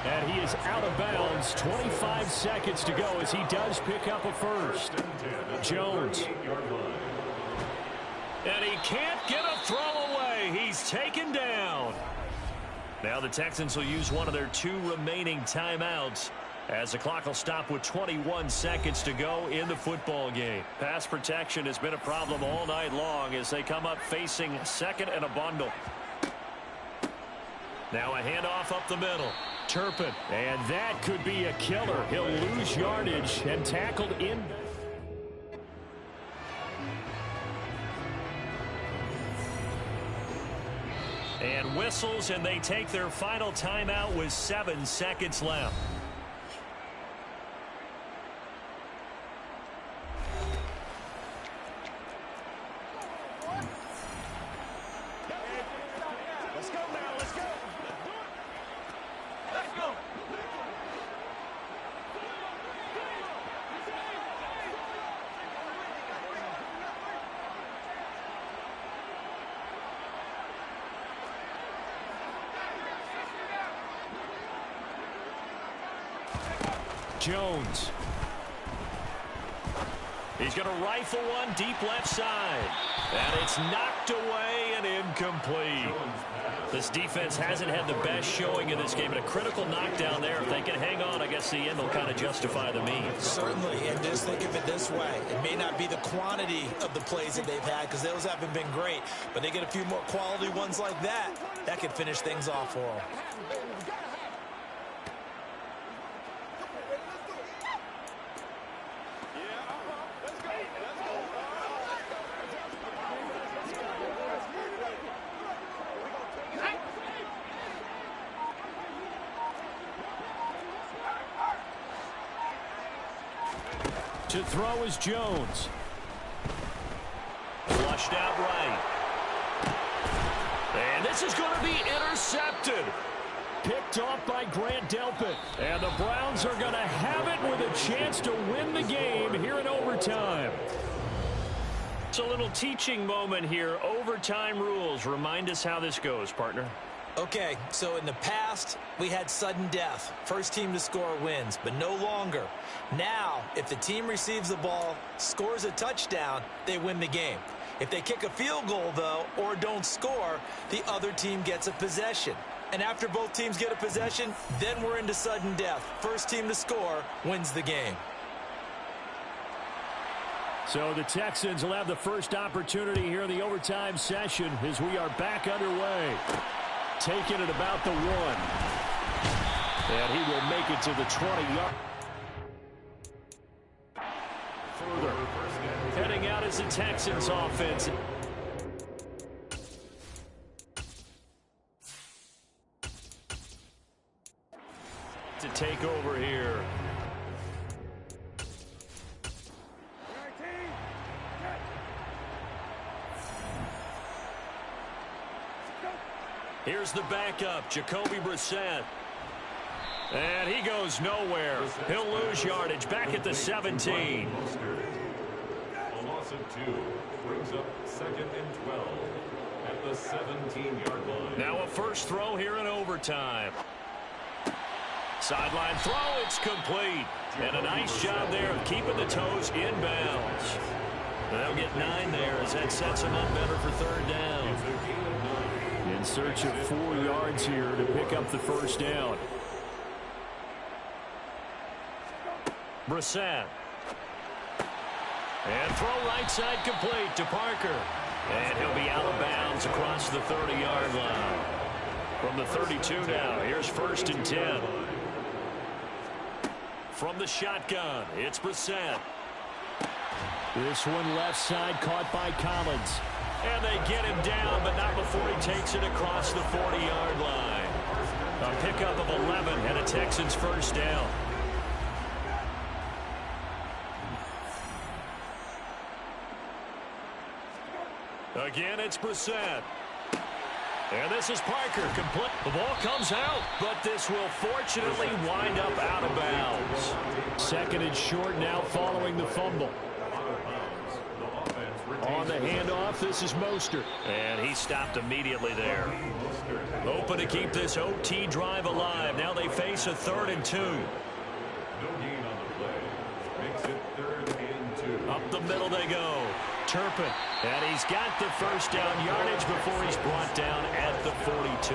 And he is out of bounds. 25 seconds to go as he does pick up a first. Jones. And he can't get a throw away. He's taken down. Now the Texans will use one of their 2 remaining timeouts as the clock will stop with 21 seconds to go in the football game. Pass protection has been a problem all night long as they come up facing 2nd and a bundle. Now a handoff up the middle. Turpin, and that could be a killer. He'll lose yardage and tackled in. And whistles, and they take their final timeout with 7 seconds left. Jones. He's going to rifle one deep left side. And it's knocked away and incomplete. This defense hasn't had the best showing in this game, but a critical knockdown there. If they can hang on, I guess the end will kind of justify the means. Certainly, and just think of it this way. It may not be the quantity of the plays that they've had, because those haven't been great, but they get a few more quality ones like that. That could finish things off for them. To throw is Jones. Flushed out right. And this is going to be intercepted. Picked off by Grant Delpit. And the Browns are going to have it with a chance to win the game here in overtime. It's a little teaching moment here. Overtime rules. Remind us how this goes, partner. Okay, so in the past, we had sudden death. First team to score wins, but no longer. Now, if the team receives the ball, scores a touchdown, they win the game. If they kick a field goal, though, or don't score, the other team gets a possession. And after both teams get a possession, then we're into sudden death. First team to score wins the game. So the Texans will have the first opportunity here in the overtime session as we are back underway. Taking it about the 1. And he will make it to the 20-yard. Further. Heading out is the Texans offense. To take over here. Here's the backup, Jacoby Brissett. And he goes nowhere. He'll lose yardage back at the 17. A loss of 2 brings up 2nd and 12 at the 17-yard line. Now a first throw here in overtime. Sideline throw, it's complete. And a nice job there of keeping the toes in bounds. They'll get 9 there as that sets them up better for 3rd down. In search of 4 yards here to pick up the first down. Brissett. And throw right side complete to Parker. And he'll be out of bounds across the 30-yard line. From the 32 now, here's 1st and 10. From the shotgun, it's Brissett. This one left side caught by Collins. And they get him down, but not before he takes it across the 40-yard line. A pickup of 11 and a Texans first down. Again, it's Brissett. And this is Parker. Complete. The ball comes out, but this will fortunately wind up out of bounds. 2nd and short now following the fumble. On the handoff, this is Mostert. And he stopped immediately there. Open to keep this OT drive alive. Now they face a 3rd and 2. No gain on the play. Makes it 3rd and 2. Up the middle they go. Turpin. And he's got the first down yardage before he's brought down at the 42. 1st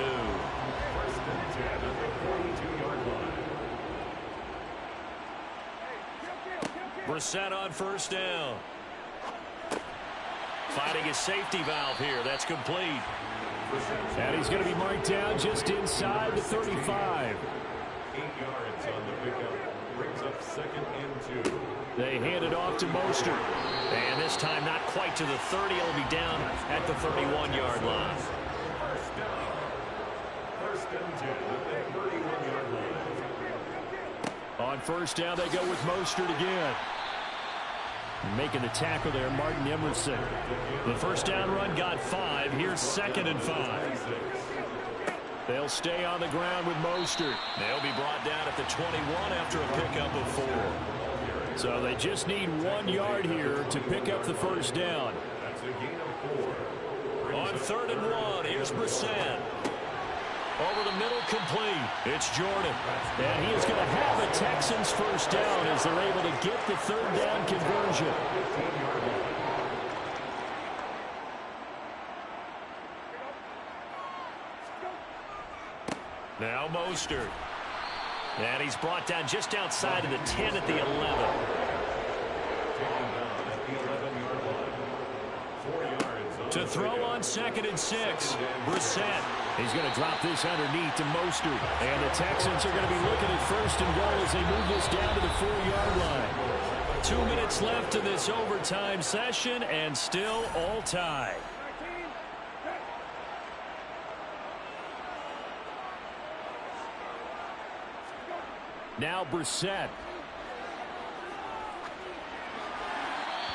and 10 at the 42-yard line. Brissett on first down. Fighting his safety valve here. That's complete. And he's going to be marked down just inside the 35. 8 yards on the pickup. Brings up 2nd and 2. They hand it off to Mostert. And this time not quite to the 30. It'll be down at the 31-yard line. 1st and 10 at the 31-yard line. On first down, they go with Mostert again. Making the tackle there, Martin Emerson. The first down run got 5. Here's 2nd and 5. They'll stay on the ground with Mostert. They'll be brought down at the 21 after a pickup of 4. So they just need 1 yard here to pick up the first down. That's a gain of 4. On 3rd and 1, here's Brissett. Over the middle, complete. It's Jordan. And he is going to have a Texans first down as they're able to get the 3rd down conversion. Now Mostert. And he's brought down just outside of the 10 at the 11. To throw on 2nd and 6. Brissett. He's going to drop this underneath to Mostert. And the Texans are going to be looking at 1st and goal as they move this down to the 4-yard line. 2 minutes left in this overtime session and still all tied. Now Brissett.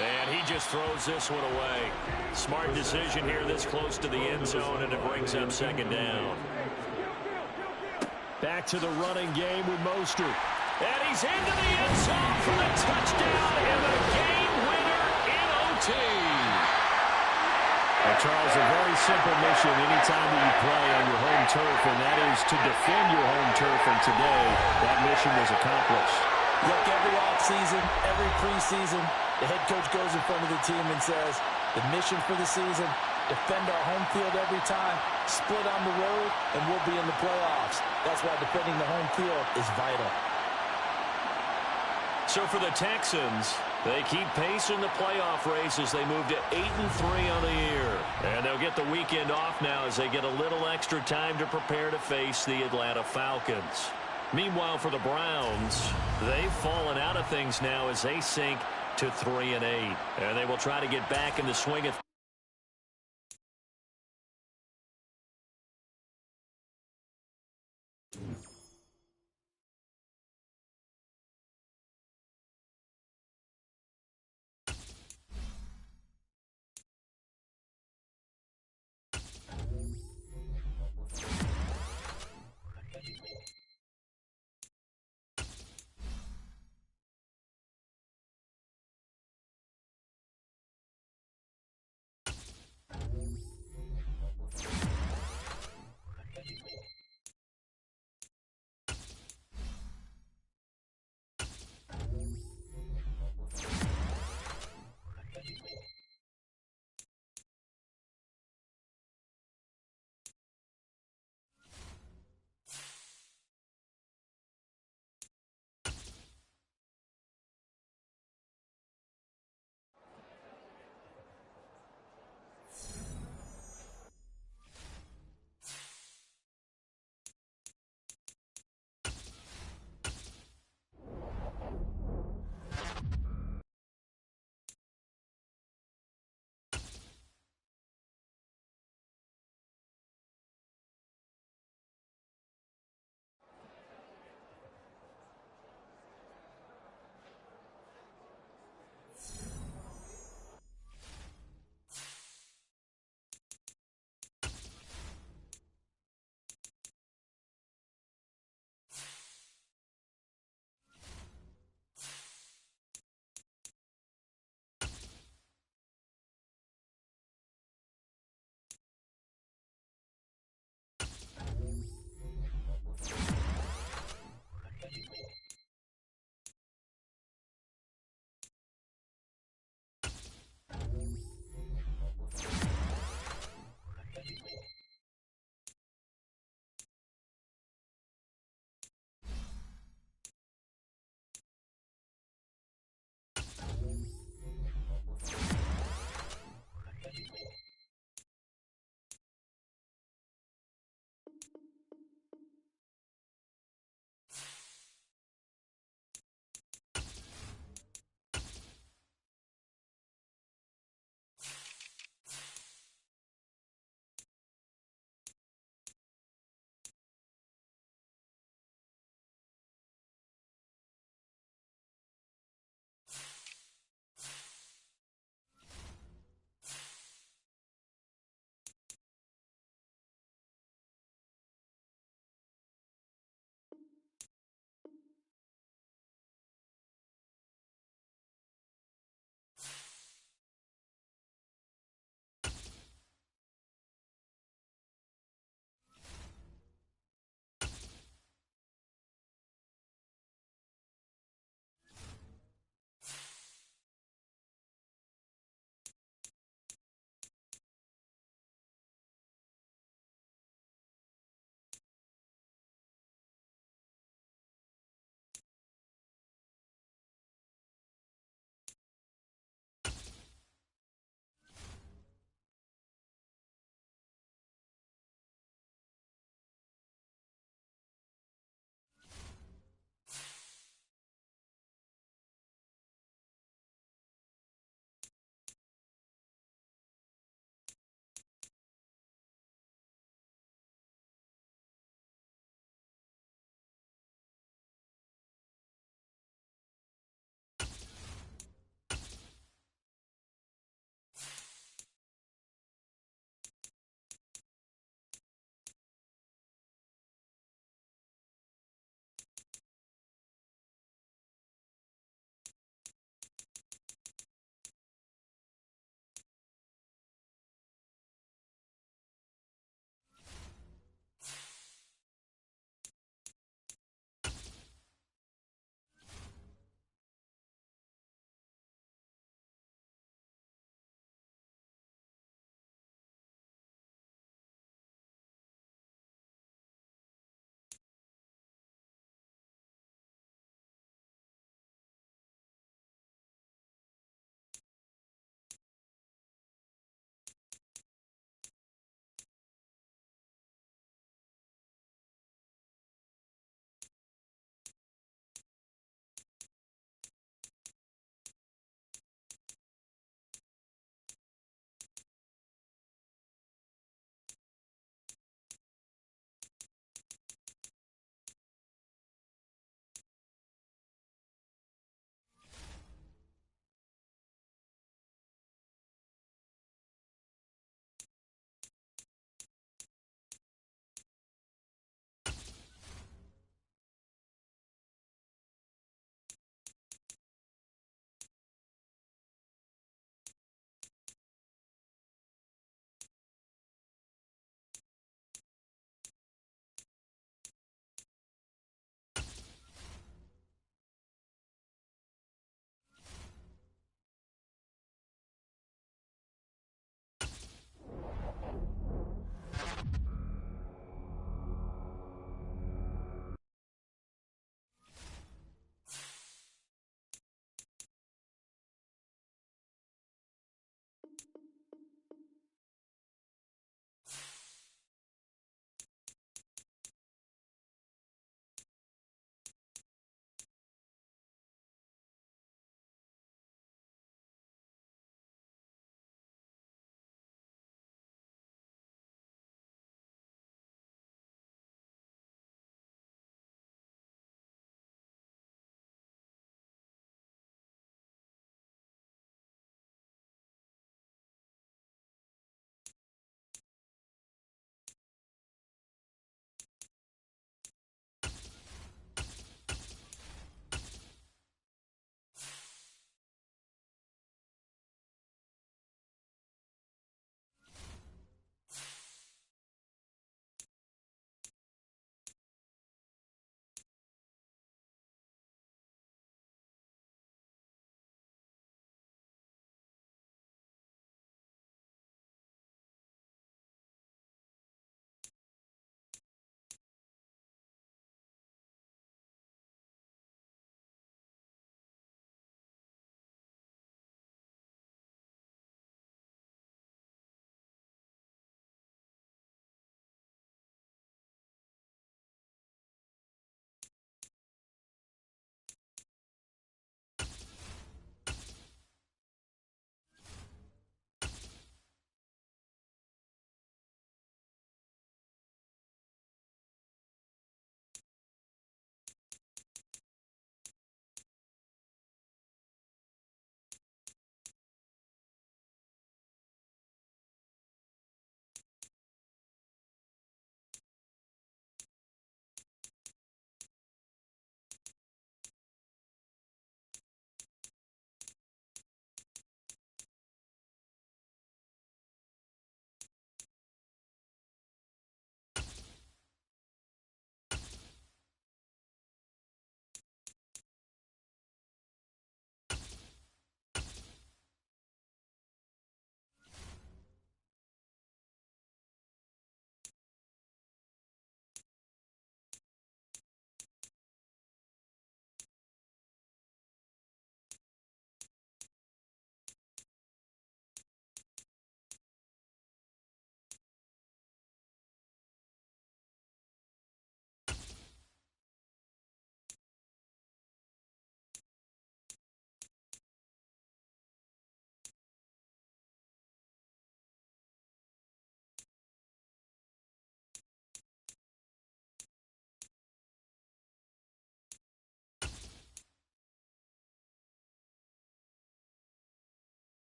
And he just throws this one away. Smart decision here this close to the end zone, and it brings up 2nd down. Back to the running game with Mostert. And he's into the end zone for the touchdown and the game winner in OT. Well, Charles, a very simple mission anytime that you play on your home turf, and that is to defend your home turf. And today, that mission was accomplished. Look, every offseason, every preseason, the head coach goes in front of the team and says, the mission for the season, defend our home field every time, split on the road, and we'll be in the playoffs. That's why defending the home field is vital. So for the Texans, they keep pace in the playoff race as they move to 8-3 on the year. And they'll get the weekend off now as they get a little extra time to prepare to face the Atlanta Falcons. Meanwhile, for the Browns, they've fallen out of things now as they sink to 3-8. And they will try to get back in the swing of